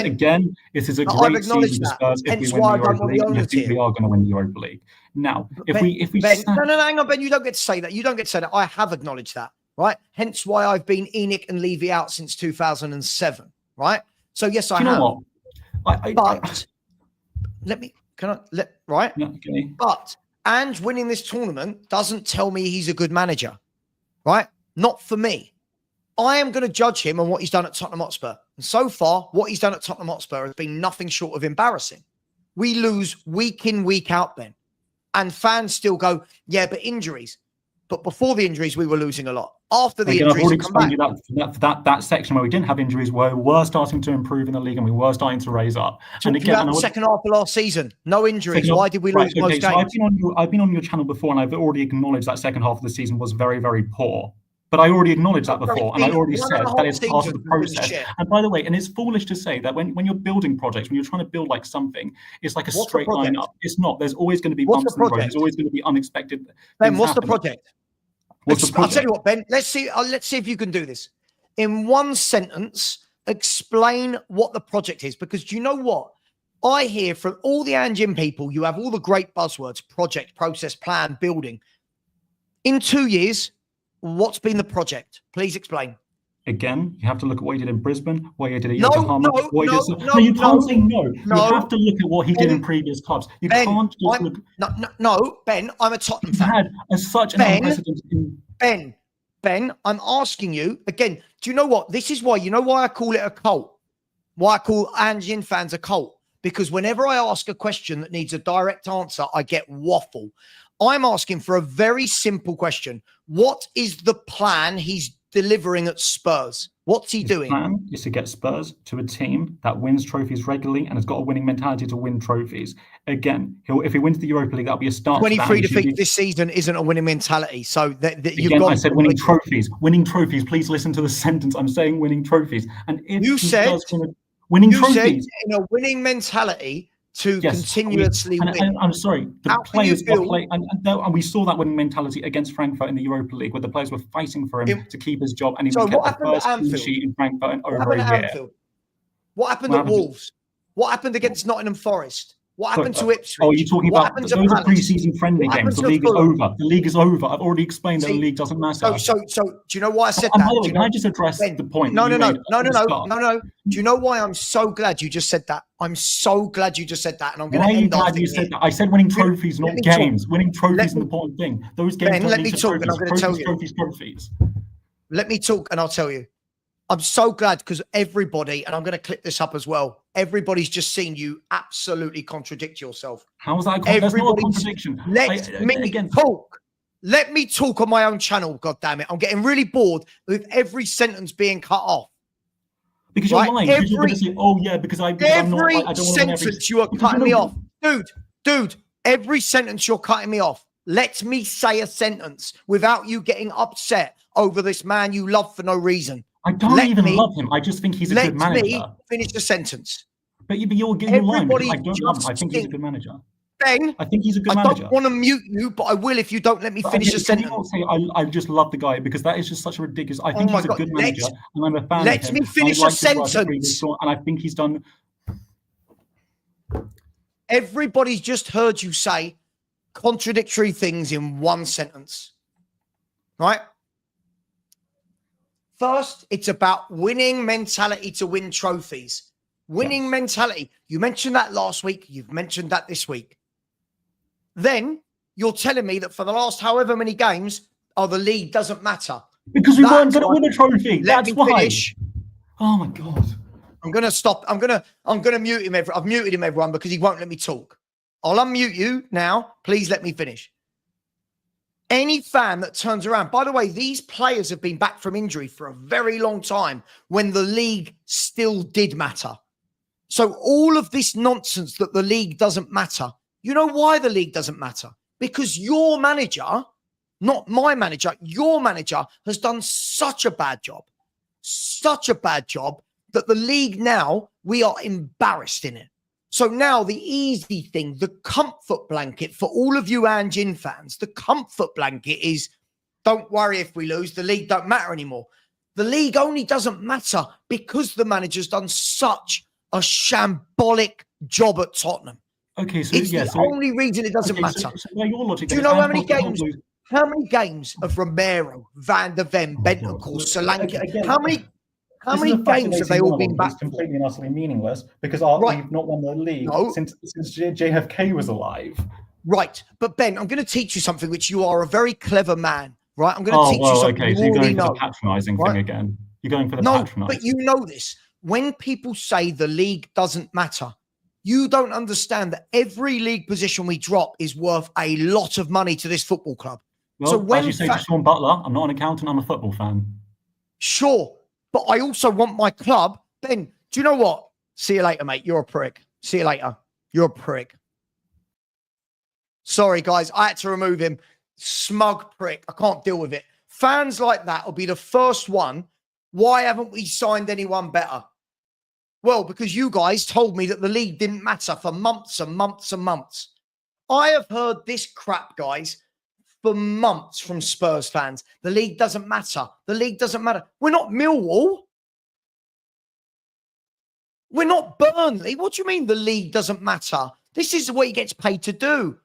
is a great season for Spurs if we win the Europa League, and I think we are going to win the Europa League. Now, if we no, hang on, Ben, you don't get to say that. You don't get to say that. I have acknowledged that, right? Hence why I've been ENIC and Levy out since 2007, right? So yes, I have. You know what? Right? Yeah, okay. But Ange winning this tournament doesn't tell me he's a good manager, right? Not for me. I am going to judge him on what he's done at Tottenham Hotspur. And so far, what he's done at Tottenham Hotspur has been nothing short of embarrassing. We lose week in, week out, Ben. And fans still go, yeah, but injuries. But before the injuries, we were losing a lot. After the injuries, I've already explained you that section where we didn't have injuries, where we were starting to improve in the league and we were starting to raise up. And again, the second half of last season, no injuries. Why did we lose most games? So I've been on your channel before, and I've already acknowledged that second half of the season was very, very poor. But I already acknowledged that before, and I already said that it's part of the process. And by the way, and it's foolish to say that when you're building projects, when you're trying to build like something, it's like a straight line up. It's not. There's always going to be bumps in the road. There's always going to be unexpected. Ben, what's the project? I'll tell you what, Ben. Let's see if you can do this. In one sentence, explain what the project is. Because do you know what? I hear from all the Ange In people, you have all the great buzzwords: project, process, plan, building. In 2 years, what's been the project? Please explain. Again, you have to look at what he did in Brisbane, what he did at Yokohama. You can't say no. You have to look at what he did in previous clubs. You can't just look. No, Ben, I'm a Tottenham fan. He had such an unprecedented. Ben, Ben, I'm asking you again. Do you know what? This is why. You know why I call it a cult? Why I call Ange In fans a cult? Because whenever I ask a question that needs a direct answer, I get waffle. I'm asking for a very simple question. What is the plan he's delivering at Spurs? What's he doing? His plan is to get Spurs to a team that wins trophies regularly and has got a winning mentality to win trophies. Again, if he wins the Europa League, that'll be a start. 23 defeats this season isn't a winning mentality. So you've got. I said winning trophies. Winning trophies. Please listen to the sentence. I'm saying winning trophies. And if you said winning trophies, in a winning mentality to continuously win. And I'm sorry, the players are playing, and we saw that winning mentality against Frankfurt in the Europa League, where the players were fighting for him to keep his job, and he kept the first clean sheet in Frankfurt in over a year. What happened at Wolves? What happened against Nottingham Forest? What happened to Ipswich? Oh, you're talking about those are pre-season friendly games. The league is over. The league is over. I've already explained that the league doesn't matter. So, do you know why I said that? By the way, can I just address the point? No. Do you know why I'm so glad you just said that? I'm so glad you just said that, and I'm going to end off. You said that. I said winning trophies, not games. Winning trophies is an important thing. Those games. Ben, let me talk, and I'm going to tell you. Trophies. Let me talk, and I'll tell you. I'm so glad because everybody, and I'm going to clip this up as well, everybody's just seen you absolutely contradict yourself. How is that? That's not a contradiction. Let me talk. Let me talk on my own channel, God damn it. I'm getting really bored with every sentence being cut off. Because you're lying. Because you're going to say, oh, yeah, because I don't want sentence you are cutting me off. Dude, every sentence you're cutting me off. Let me say a sentence without you getting upset over this man you love for no reason. I don't even love him. I just think he's a good manager. Let me finish the sentence. But you're lying because I don't love him. I think he's a good manager. Ben, I think he's a good manager. I don't want to mute you, but I will if you don't let me finish the sentence. You say I just love the guy because that is just such a ridiculous. I think he's a good manager, and I'm a fan of him. Let me finish the sentence. And I think he's done. Everybody's just heard you say contradictory things in one sentence, right? First, it's about winning mentality to win trophies. Winning mentality. You mentioned that last week. You've mentioned that this week. Then you're telling me that for the last however many games, the league doesn't matter. Because we weren't going to win a trophy. That's why. Finish. Oh my God. I'm going to stop. I'm going to mute him. I've muted him, everyone, because he won't let me talk. I'll unmute you now. Please let me finish. Any fan that turns around, by the way, these players have been back from injury for a very long time when the league still did matter. So all of this nonsense that the league doesn't matter, you know why the league doesn't matter? Because your manager, not my manager, your manager has done such a bad job that the league now, we are embarrassed in it. So now the easy thing, the comfort blanket for all of you Ange In fans, the comfort blanket is, don't worry if we lose, the league don't matter anymore. The league only doesn't matter because the manager's done such a shambolic job at Tottenham. Okay, so it's the only reason it doesn't matter. So your logic, do you know how many games of Romero, Van der Ven, Bentancur, Solanke, how many games have they all been back? It's completely and utterly meaningless because we've not won the league since JFK was alive. Right. But Ben, I'm going to teach you something which you are a very clever man, right? I'm going to teach you something okay, so you're going for the patronising thing again. You're going for the patronising. No, but you know this. When people say the league doesn't matter, you don't understand that every league position we drop is worth a lot of money to this football club. Well, so as you say to Sean Butler, I'm not an accountant, I'm a football fan. Sure. But I also want my club. Ben, do you know what? See you later, mate. You're a prick. See you later. You're a prick. Sorry, guys. I had to remove him. Smug prick. I can't deal with it. Fans like that will be the first one. Why haven't we signed anyone better? Well, because you guys told me that the league didn't matter for months and months and months. I have heard this crap, guys, for months from Spurs fans. The league doesn't matter. The league doesn't matter. We're not Millwall. We're not Burnley. What do you mean the league doesn't matter? This is what he gets paid to do.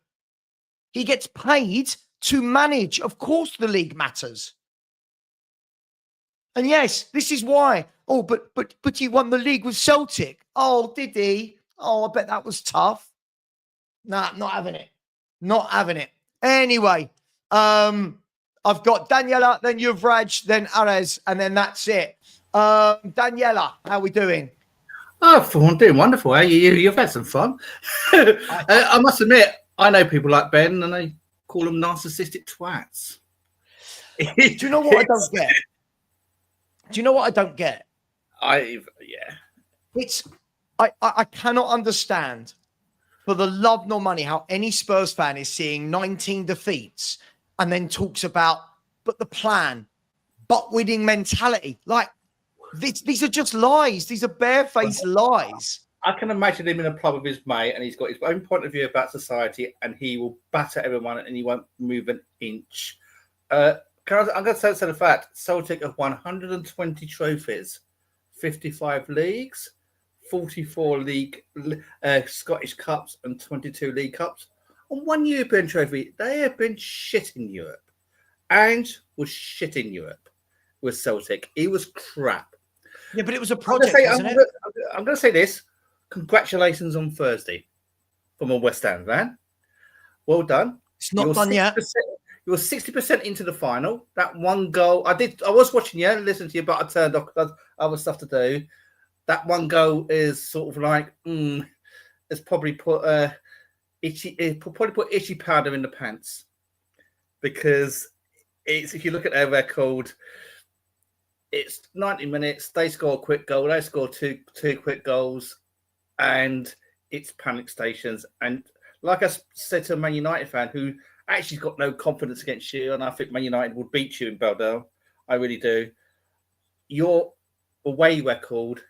He gets paid to manage. Of course the league matters. And yes, this is why. Oh, but he won the league with Celtic. Oh, did he? Oh, I bet that was tough. Nah, not having it. Not having it. Anyway, I'm I've got Daniela, then Yuvraj, then Ares, and then that's it. Daniela, how are we doing? Oh, I'm doing wonderful. How you've had some fun. I must admit, I know people like Ben, and they call them narcissistic twats. Do you know what I don't get? Do you know what I don't get? It's I cannot understand for the love nor money how any Spurs fan is seeing 19 defeats and then talks about but the plan, but winning mentality. Like these are just lies. These are barefaced lies. I can imagine him in a pub with his mate, and he's got his own point of view about society, and he will batter everyone, and he won't move an inch. I'm going to say the fact: Celtic have won 120 trophies, 55 leagues, 44 league Scottish Cups, and 22 League Cups. On one European trophy, they have been shit in Europe. Ange was shit in Europe with Celtic. He was crap. Yeah, but it was a project, wasn't it? I'm going to say this. Congratulations on Thursday from a West Ham fan. Well done. It's not done yet. You were 60% into the final. That one goal, I was watching you, listening to you, but I turned off because I had other stuff to do. That one goal is sort of like, it's probably put itchy powder in the pants, because it's, if you look at their record, it's 90 minutes. They score a quick goal. They score two quick goals, and it's panic stations. And like I said to a Man United fan who actually got no confidence against you, and I think Man United would beat you in Belldale. I really do. Your away record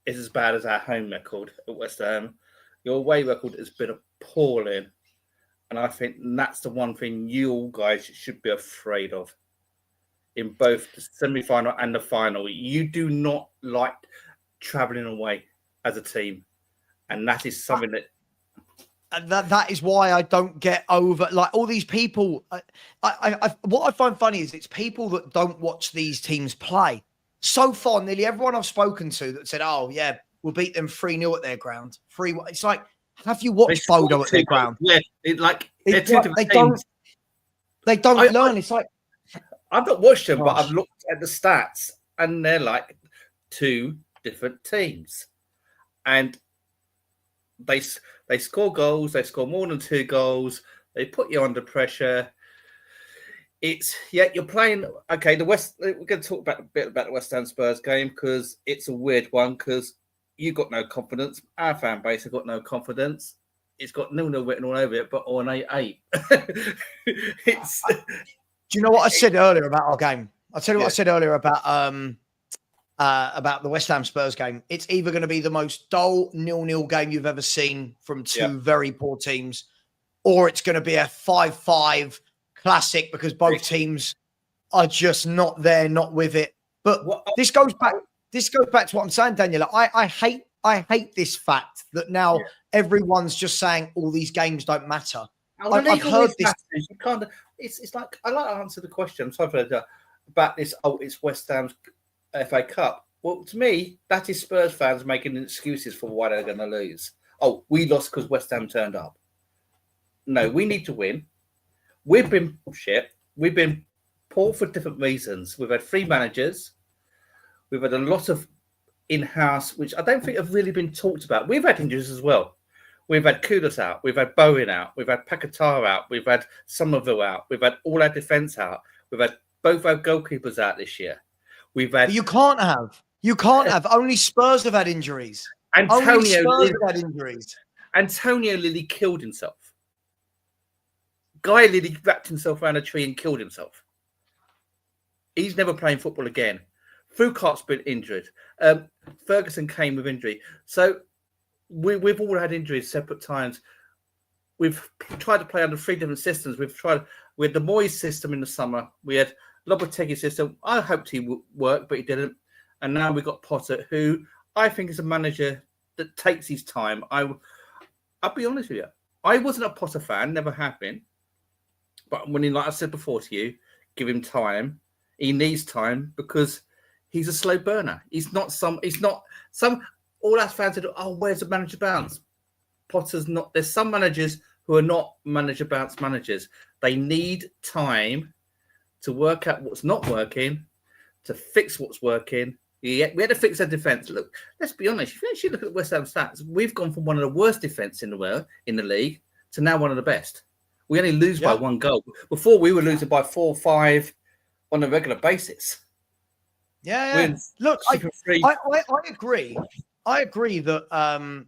is as bad as our home record at West Ham. Your away record has been appalling. And I think that's the one thing you all guys should be afraid of in both the semi-final and the final. You do not like travelling away as a team. And that is something that is why I don't get over, like, all these people. What I find funny is it's people that don't watch these teams play. So far, nearly everyone I've spoken to that said, "Oh yeah, we'll beat them 3-0 at their ground." 3-1. It's like, have you watched Bodo at their ground? Yeah, they don't learn. It's like, I've not watched them, but I've looked at the stats, and they're like two different teams, and they score goals. They score more than 2 goals. They put you under pressure. You're playing. Okay, we're going to talk a bit about the West Ham Spurs game, because it's a weird one, because you got no confidence. Our fan base have got no confidence. It's got 0-0 written all over it, but on 8-8. Do you know what I said earlier about our game? I'll tell you what I said earlier about the West Ham Spurs game. It's either going to be the most dull 0-0 game you've ever seen from two very poor teams, or it's going to be a 5-5 classic, because both teams are just not there, not with it. But this goes back to what I'm saying, Daniela. I hate this fact that now everyone's just saying all these games don't matter. I've heard this. You can't. It's like, I like to answer the question. I'm sorry for that, about this. Oh, it's West Ham's FA Cup. Well, to me, that is Spurs fans making excuses for why they're going to lose. Oh, we lost because West Ham turned up. No, we need to win. We've been shit. We've been poor for different reasons. We've had 3 managers. We've had a lot of in-house, which I don't think have really been talked about. We've had injuries as well. We've had Kudus out. We've had Bowen out. We've had Paquetá out. We've had Somerville out. We've had all our defence out. We've had both our goalkeepers out this year. We've had. You can't have. Only Spurs have had injuries. Antonio Lily killed himself. Guy Lily wrapped himself around a tree and killed himself. He's never playing football again. Foucault's been injured. Ferguson came with injury. So we've all had injuries separate times. We've tried to play under 3 different systems. We had the Moyes system in the summer. We had Lopetegui's system. I hoped he would work, but he didn't. And now we've got Potter, who I think is a manager that takes his time. I'll be honest with you. I wasn't a Potter fan, never have been. But when like I said before to you, give him time. He needs time, because he's a slow burner. All us fans said, oh, where's the manager bounce? Potter's not. There's some managers who are not manager bounce managers. They need time to work out what's not working, to fix what's working. We had to fix our defence. Look, let's be honest. If you actually look at West Ham stats, we've gone from one of the worst defence in the world, in the league, to now one of the best. We only lose by 1 goal. Before, we were losing by 4 or 5 on a regular basis. Yeah. Look, I agree. I agree that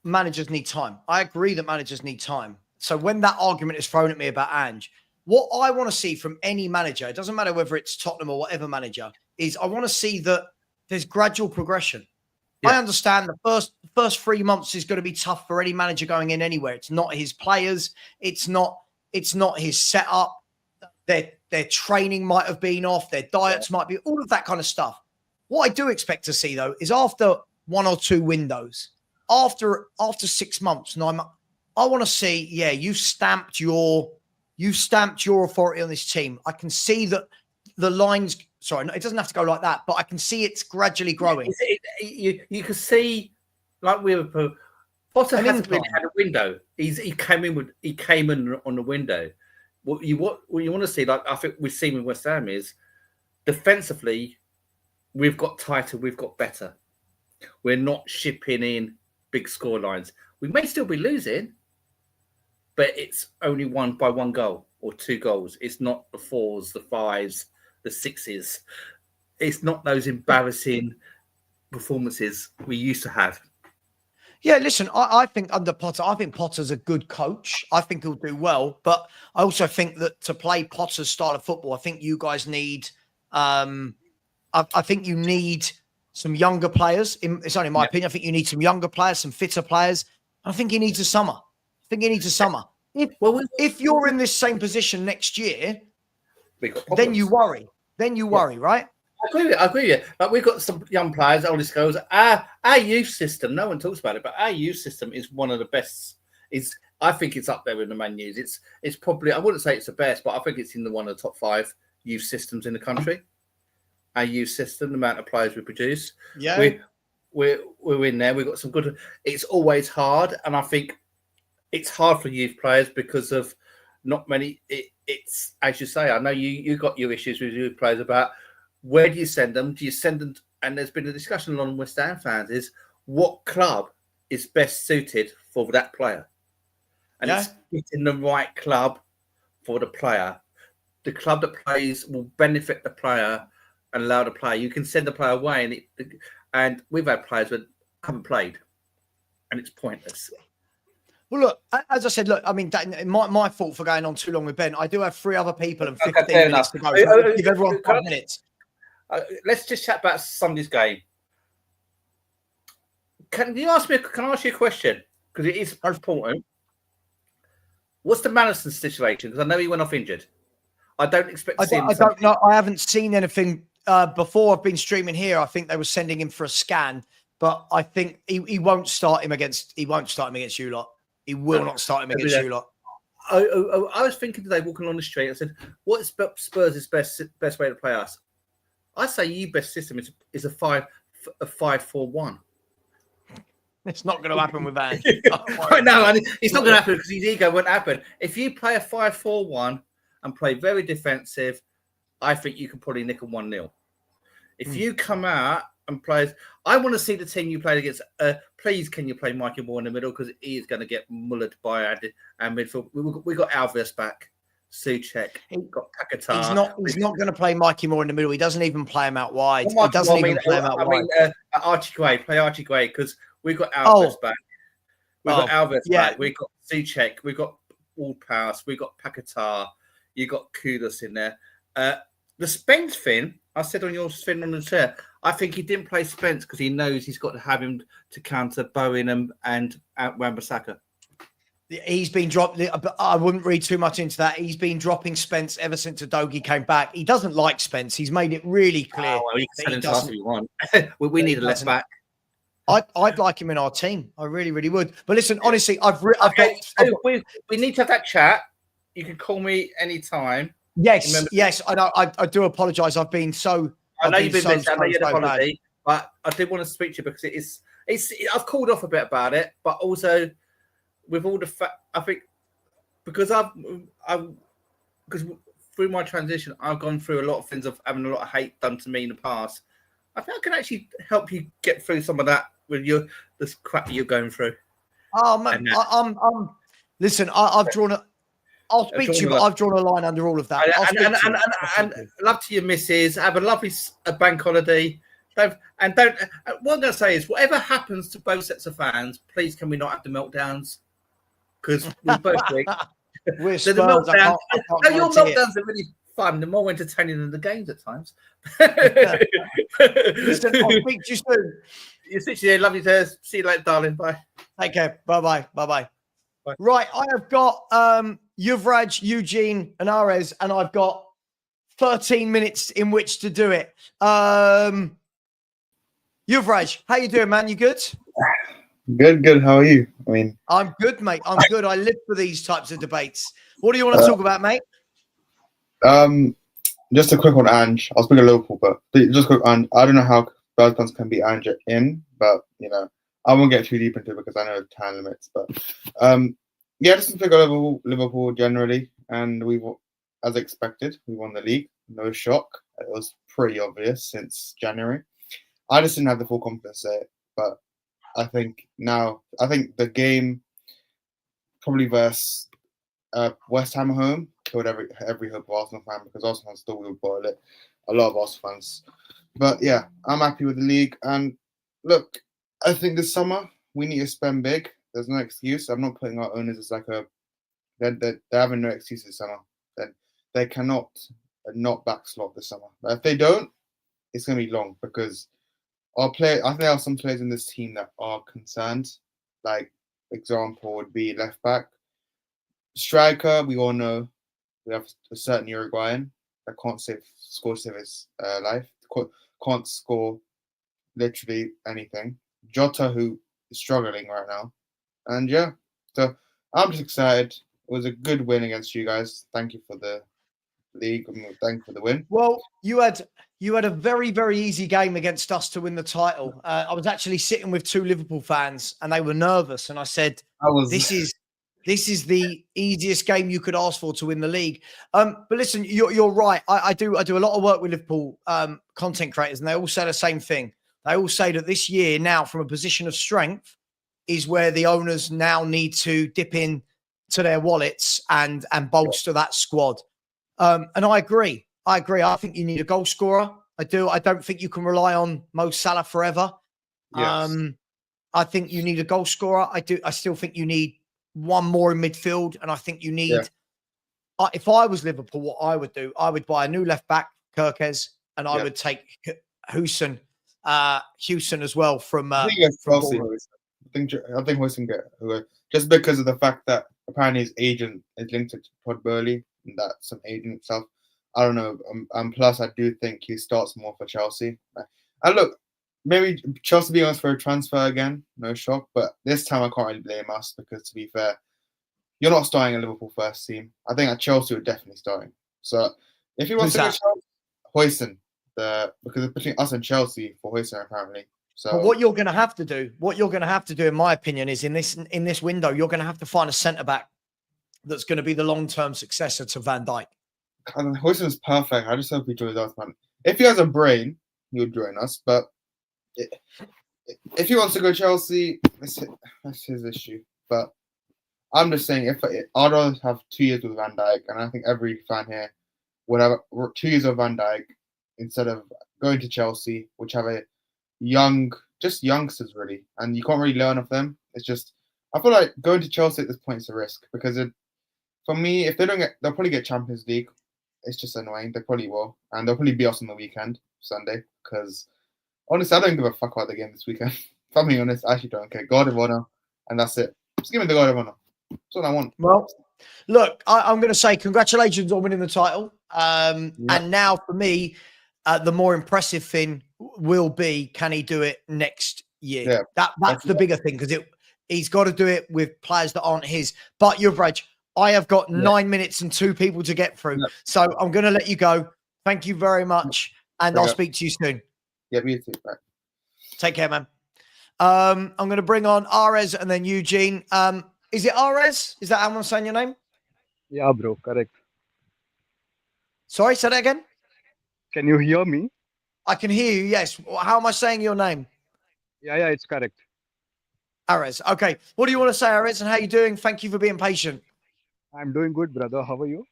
managers need time. I agree that managers need time. So when that argument is thrown at me about Ange, what I want to see from any manager, it doesn't matter whether it's Tottenham or whatever manager, is I want to see that there's gradual progression. Yeah. I understand the first 3 months is going to be tough for any manager going in anywhere. It's not his players. It's not his setup. Their training might have been off. Their diets might be, all of that kind of stuff. What I do expect to see, though, is after 1 or 2 windows, after 6 months, and I want to see, you've stamped your authority on this team. I can see that the lines. Sorry, it doesn't have to go like that, but I can see it's gradually growing. You can see, like Liverpool, Potter hasn't really had a window. He came in on the window. What you want to see, like I think we've seen with West Ham, is defensively, we've got tighter, we've got better. We're not shipping in big score lines. We may still be losing, but it's only won by 1 goal or 2 goals. It's not the 4s, the 5s, the 6s. It's not those embarrassing performances we used to have. Yeah, listen, I think under Potter, I think Potter's a good coach. I think he'll do well, but I also think that to play Potter's style of football, I think you guys need, I think you need some younger players. It's only my opinion. I think you need some younger players, some fitter players. I think he needs a summer. If you're in this same position next year, then you worry. Right? I agree with you. Like, we've got some young players, oldest girls. Our youth system, no one talks about it, but our youth system is one of the best. I think it's up there with the Man U's. It's probably, I wouldn't say it's the best, but I think it's in one of the top 5 youth systems in the country. Our youth system, the amount of players we produce. Yeah. We're in there. We've got some good. It's always hard, and I think it's hard for youth players because of not many. It's as you say. I know you got your issues with youth players about where do you send them? Do you send them? And there's been a discussion along West Ham fans is what club is best suited for that player, and it's getting the right club for the player. The club that plays will benefit the player and allow the player. You can send the player away, and we've had players that haven't played, and it's pointless. Well, look, as I said, I mean, my fault for going on too long with Ben. I do have 3 other people and 15 minutes to go. So give everyone 5 minutes. Let's just chat about Sunday's game. Can I ask you a question? Because it is important. What's the Madison situation? Because I know he went off injured. I don't expect to see him. I don't know. I haven't seen anything before. I've been streaming here. I think they were sending him for a scan, but I think he won't start him against. He won't start him against you lot. He will not start him against you lot. I was thinking today, walking along the street, I said, "What is Spurs' best way to play us?" I say, "You best system is a 5-4-1." It's not going to happen with Ange. No, it's not going to happen because his ego won't happen. If you play a 5-4-1 and play very defensive, I think you can probably nick a 1-0. If you come out and play, I want to see the team you played against. Please, can you play Mikey Moore in the middle because he is going to get mullered by our midfield. We got Alves back, Souček, got Paquetá. He's not going to play Mikey Moore in the middle. He doesn't even play him out wide. He doesn't even play him out wide. Archie Gray, play Archie Gray because we got Alves back. We got Alves back. We got Souček. We got Ward-Prowse. We got Paquetá. You got Kudus in there. The Spence thing, I said on your thing on the chair, I think he didn't play Spence because he knows he's got to have him to counter Bowen and Wan-Bissaka. He's been dropped. I wouldn't read too much into that. He's been dropping Spence ever since Udogie came back. He doesn't like Spence. He's made it really clear. Oh, well, you can sell him to us if you want. we need a left back. I'd like him in our team. I really, really would. But listen, honestly, we need to have that chat. You can call me anytime. Yes. I know. I do apologise. I've been so. I know you've been busy. I know you had a holiday, but I did want to speak to you because it's. I've called off a bit about it, but also with all the I think because because through my transition, I've gone through a lot of things of having a lot of hate done to me in the past. I think I can actually help you get through some of that with this crap that you're going through. Oh man, listen, I've drawn a. I'll speak to you, but I've drawn a line under all of that. And love to your missus. Have a lovely bank holiday. What I'm going to say is, whatever happens to both sets of fans, please can we not have the meltdowns? Because we're both weak. We're So Spurs, the meltdowns. I Your guarantee meltdowns are really fun. They're more entertaining than the games at times. Listen, I'll speak to you soon. You see you. Love you, to see you later, darling. Bye. Take care. Bye. Right, I have got Yuvraj, Eugene, and Ares, and I've got 13 minutes in which to do it. Yuvraj, how you doing, man? You good? Good. How are you? I mean, I'm good, mate. I'm good. I live for these types of debates. What do you want to talk about, mate? just a quick one, Ange. I was speaking Liverpool, but just quick, Ange. I don't know how Spurs fans can be Ange in, but I won't get too deep into it because I know time limits. But just to pick Liverpool generally, and as expected, we won the league. No shock. It was pretty obvious since January. I just didn't have the full confidence there, but I think the game probably versus West Ham at home killed every hope of Arsenal fan, because Arsenal fans still will boil it. A lot of Arsenal fans. But yeah, I'm happy with the league. And look, I think this summer we need to spend big. There's no excuse. I'm not putting our owners as like they're having no excuse this summer. Then they cannot not backslot this summer. But if they don't, it's going to be long, because I think there are some players in this team that are concerned. Like, example would be left back. Striker, we all know we have a certain Uruguayan that can't score his life. Can't score literally anything. Jota, who is struggling right now. And yeah, so I'm just excited. It was a good win against you guys. Thank you for the league. Thank you for the win. Well, you had a very, very easy game against us to win the title. I was actually sitting with two Liverpool fans, and they were nervous. And I said, "This is the easiest game you could ask for to win the league." But listen, you're right. I do a lot of work with Liverpool content creators, and they all say the same thing. They all say that this year, now from a position of strength, is where the owners now need to dip in to their wallets and bolster that squad. And I agree. I think you need a goal scorer. I do. I don't think you can rely on Mo Salah forever. Yes. I think you need a goal scorer. I do. I still think you need one more in midfield, and I think you need. Yeah. If I was Liverpool, what I would do, I would buy a new left back, Kirkes, and I would take Houston as well from. I think Houston get just because of the fact that apparently his agent is linked to Todd Burley, and that some agent himself. I don't know. Plus, I do think he starts more for Chelsea. And look, maybe Chelsea being us for a transfer again, no shock. But this time, I can't really blame us, because to be fair, you're not starting a Liverpool first team. I think at Chelsea, we're definitely starting. So if he wants to go Chelsea, Hoyson, because between us and Chelsea for Hoyson apparently. So but what you're going to have to do, in my opinion, is in this window, you're going to have to find a centre back that's going to be the long-term successor to Van Dijk. Hoyson's perfect. I just hope he joins us, man. If he has a brain, he would join us. But if he wants to go Chelsea, that's his issue. But I'm just saying, I'd rather have 2 years with Van Dijk, and I think every fan here would have 2 years of Van Dijk instead of going to Chelsea, which have just youngsters really, and you can't really learn of them. It's just, I feel like going to Chelsea at this point is a risk, because for me, if they don't they'll probably get Champions League. It's just annoying. They probably will, and they'll probably beat us on the weekend, Sunday. Because honestly, I don't give a fuck about the game this weekend. If I'm being honest, I actually don't care. God of Honor, and that's it. Just give me the God of Honor. That's what I want. Well, look, I'm going to say congratulations on winning the title. And now for me, the more impressive thing will be, can he do it next year? Yeah, that's the bigger thing, because he's got to do it with players that aren't his. But you're right. I have got 9 minutes and 2 people to get through. So I'm going to let you go. Thank you very much. And I'll speak to you soon. Yeah, me too. Right. Take care, man. I'm going to bring on Ares and then Eugene. Is it Ares? Is that how I'm saying your name? Yeah, bro. Correct. Sorry, say that again. Can you hear me? I can hear you. Yes. How am I saying your name? Yeah, it's correct. Ares. Okay. What do you want to say, Ares? And how you doing? Thank you for being patient. I'm doing good, brother. How are you?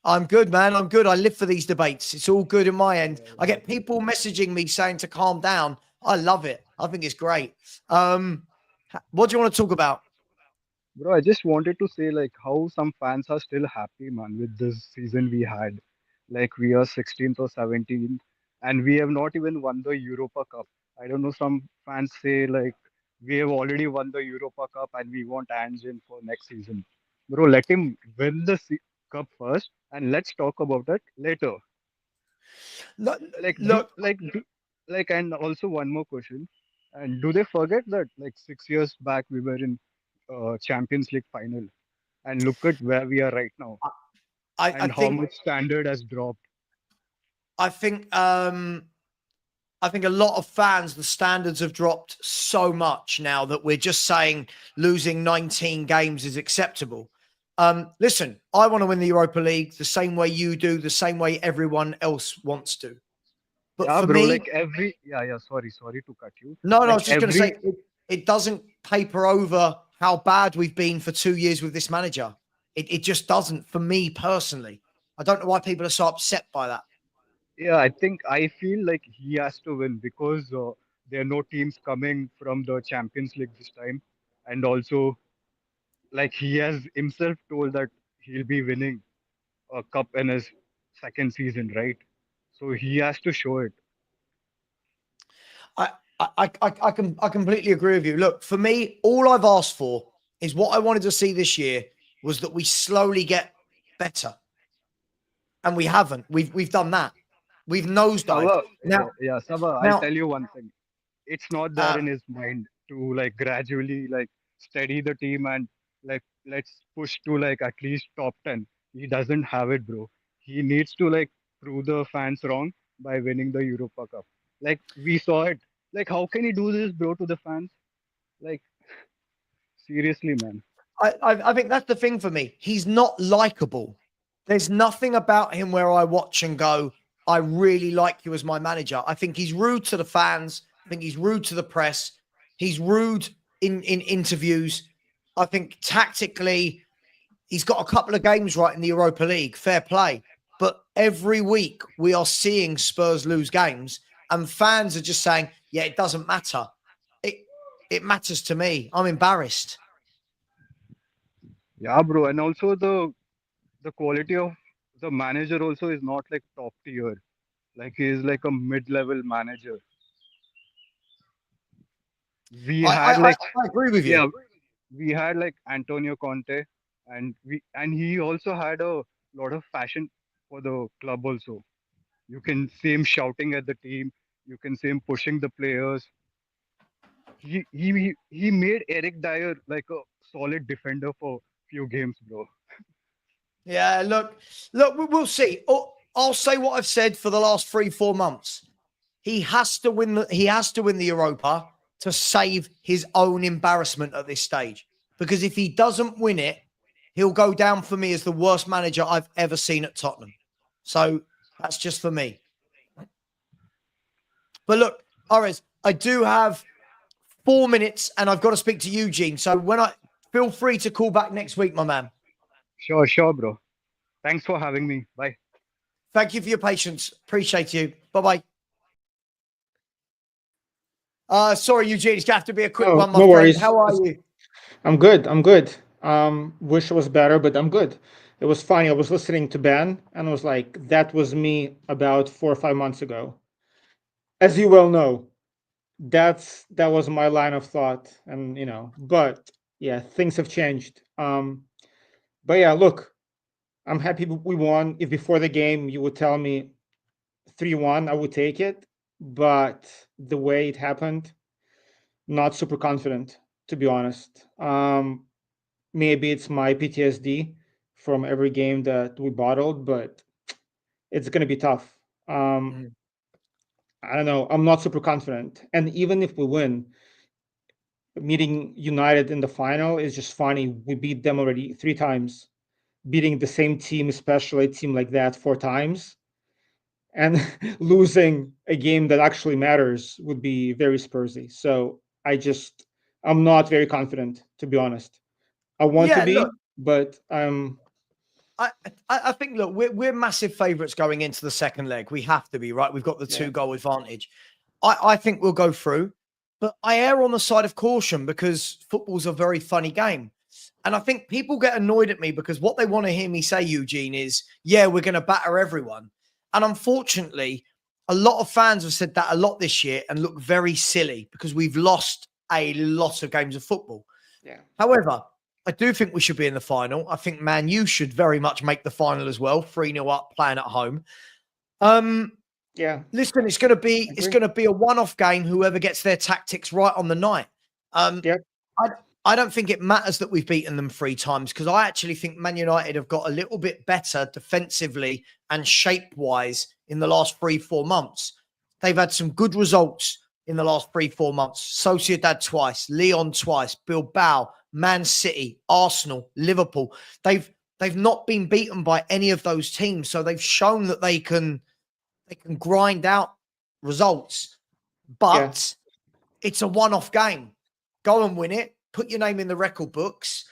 I'm good, man. I'm good. I live for these debates. It's all good in my end. I get people messaging me saying to calm down. I love it. I think it's great. What do you want to talk about? Bro, I just wanted to say like how some fans are still happy, man, with this season we had. Like we are 16th or 17th, and we have not even won the Europa Cup. I don't know, some fans say like we have already won the Europa Cup and we want Ange in for next season. Bro, let him win the cup first and let's talk about it later. Look, Like look, and also one more question. And do they forget that like 6 years back we were in Champions League final, and look at where we are right now, I and how think much standard has dropped. I think I think a lot of fans, the standards have dropped so much now that we're just saying losing 19 games is acceptable. Listen, I want to win the Europa League the same way you do, the same way everyone else wants to. But Yeah, for bro. me, Like every yeah. Sorry to cut you. no, I Like was just going to every say it doesn't paper over how bad we've been for 2 years with this manager. It just doesn't for me personally. I don't know why people are so upset by that. yeah. I feel like he has to win because there are no teams coming from the Champions League this time, and also like he has himself told that he'll be winning a cup in his second season, right? So he has to show it. I completely agree with you. Look, for me, all I've asked for is what I wanted to see this year was that we slowly get better, and we haven't. We've done that. We've nosedived. Savva, Savva, I'll Now, tell you one thing. It's not there uh, in his mind to like gradually like steady the team and like let's push to like at least top 10. He doesn't have it, bro. He needs to like prove the fans wrong by winning the Europa Cup. Like we saw it. Like how can he do this, bro, to the fans? Like seriously, man. I think that's the thing for me. He's not likable. There's nothing about him where I watch and go, I really like you as my manager. I think he's rude to the fans. I think he's rude to the press. He's rude in interviews. I think tactically, he's got a couple of games right in the Europa League. Fair play. But every week we are seeing Spurs lose games, and fans are just saying, yeah, it doesn't matter. It matters to me. I'm embarrassed. Yeah, bro. And also the quality of the manager also is not like top tier. Like he is like a mid-level manager. We I, had I, I like I agree with you. yeah, we had like Antonio Conte, and he also had a lot of passion for the club also. You can see him shouting at the team. You can see him pushing the players. He made Eric Dyer like a solid defender for few games, bro. Yeah, look, we'll see. Oh, I'll say what I've said for the last 3-4 months. He has to win the Europa to save his own embarrassment at this stage. Because if he doesn't win it, he'll go down for me as the worst manager I've ever seen at Tottenham. So that's just for me. But look, Ares, I do have 4 minutes and I've got to speak to Eugene. So feel free to call back next week, my man. Sure, bro. Thanks for having me. Bye. Thank you for your patience. Appreciate you. Bye-bye. Sorry, Eugene. It's going to have to be a quick one, my no friend. worries. How are you? I'm good. I'm good. Wish it was better, but I'm good. It was funny. I was listening to Ben and I was like, that was me about 4 or 5 months ago. As you well know, that was my line of thought. And but yeah, things have changed. But yeah, look, I'm happy we won. If before the game you would tell me 3-1, I would take it. But the way it happened, not super confident, to be honest. Maybe it's my PTSD from every game that we bottled, but it's going to be tough. I don't know. I'm not super confident. And even if we win, meeting United in the final is just funny. We beat them already 3 times. beating the same team, especially a team like that, 4 times, and losing a game that actually matters would be very Spursy. So I'm not very confident, to be honest. I want to Yeah, be, look, but I think, look, we're massive favourites going into the second leg. We have to be, right? We've got the 2-goal advantage. I think we'll go through, but I err on the side of caution because football's a very funny game. And I think people get annoyed at me because what they want to hear me say, Eugene, is, yeah, we're going to batter everyone. And unfortunately, a lot of fans have said that a lot this year and look very silly because we've lost a lot of games of football. Yeah. However, I do think we should be in the final. I think Man U should very much make the final as well. 3-0 up, playing at home. Yeah. Listen, it's going to be a one-off game. Whoever gets their tactics right on the night. I don't think it matters that we've beaten them 3 times because I actually think Man United have got a little bit better defensively and shape-wise in the last 3-4 months. They've had some good results in the last 3-4 months. Sociedad twice, Lyon twice, Bilbao, Man City, Arsenal, Liverpool. They've not been beaten by any of those teams, so they've shown that they can grind out results. But it's a one-off game. Go and win it. Put your name in the record books.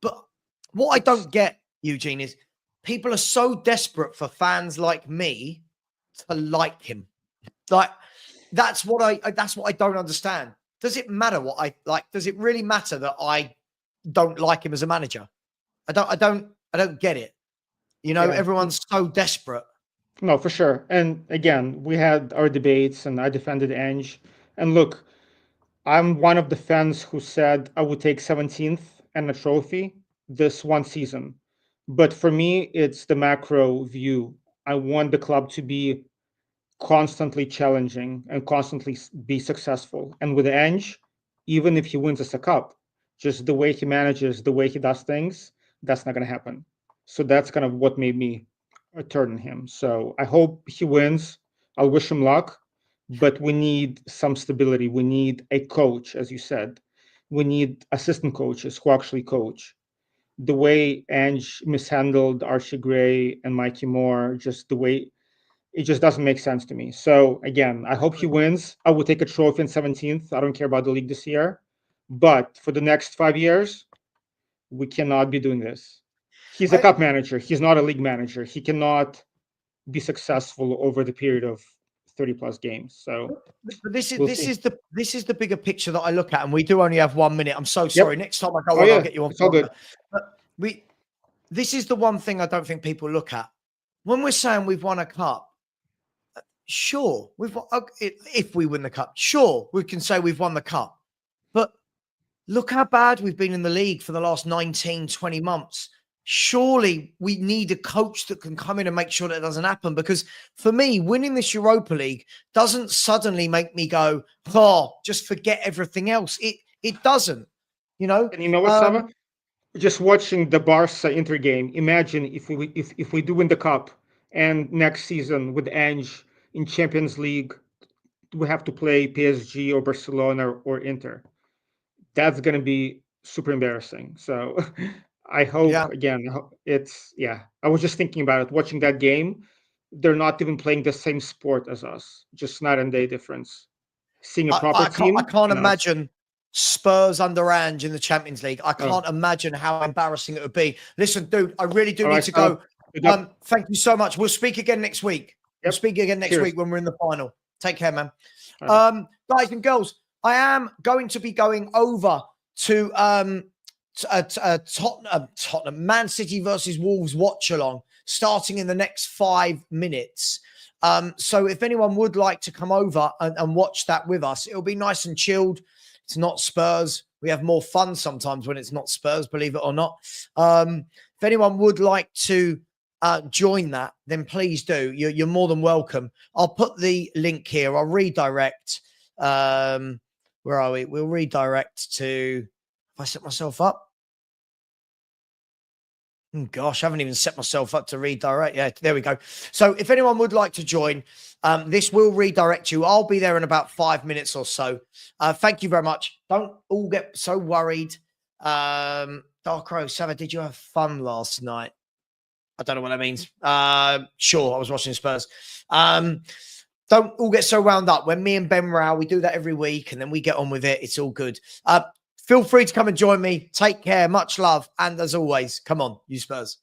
But what I don't get, Eugene, is people are so desperate for fans like me to like him. Like that's what I don't understand. Does it matter what I like? Does it really matter that I don't like him as a manager? I don't get it. You know, everyone's so desperate. No, for sure. And again, we had our debates and I defended Ange. And look, I'm one of the fans who said I would take 17th and a trophy this one season. But for me, it's the macro view. I want the club to be constantly challenging and constantly be successful. And with Ange, even if he wins us a cup, just the way he manages, the way he does things, that's not going to happen. So that's kind of what made me turn on him. So I hope he wins. I'll wish him luck. But we need some stability. We need a coach, as you said. We need assistant coaches who actually coach. The way Ange mishandled Archie Gray and Mikey Moore, just the way it just doesn't make sense to me. So again, I hope he wins. I will take a trophy in 17th. I don't care about the league this year. But for the next 5 years, we cannot be doing this. He's a cup manager. He's not a league manager. He cannot be successful over the period of 30 plus games. So but this is the bigger picture that I look at, and we do only have 1 minute. I'm so sorry. Next time I go on, I'll get you on. It's all good. But this is the one thing I don't think people look at. When we're saying we've won a cup, sure, if we win the cup, sure, we can say we've won the cup. But look how bad we've been in the league for the last 19, 20 months. Surely we need a coach that can come in and make sure that doesn't happen. Because for me, winning this Europa League doesn't suddenly make me go, oh, just forget everything else. It doesn't, you know. And you know what, Savva? Just watching the Barca Inter game, imagine if we do win the cup and next season with Ange in Champions League, we have to play PSG or Barcelona or Inter. That's going to be super embarrassing. So I hope, again, I was just thinking about it, watching that game. They're not even playing the same sport as us, just night and day difference. Seeing a proper team. I can't imagine Spurs under Ange in the Champions League. I can't imagine how embarrassing it would be. Listen, dude, I really do need to go. Thank you so much. We'll speak again next week. We'll speak again next week when we're in the final. Take care, man. Guys and girls, I am going to be going over to Tottenham, Man City versus Wolves watch along starting in the next 5 minutes. So if anyone would like to come over and watch that with us, it'll be nice and chilled. It's not Spurs. We have more fun sometimes when it's not Spurs, believe it or not. If anyone would like to join that, then please do. You're more than welcome. I'll put the link here. I'll redirect. Where are we? We'll redirect to, if I set myself up. Gosh, I haven't even set myself up to redirect. Yeah, there we go. So if anyone would like to join, this will redirect you. I'll be there in about 5 minutes or so. Thank you very much. Don't all get so worried. Dark Rose, Savva, did you have fun last night? I don't know what that means. Sure, I was watching Spurs. Don't all get so wound up. When me and Ben row, we do that every week, and then we get on with it. It's all good. Feel free to come and join me. Take care. Much love. And as always, come on, you Spurs.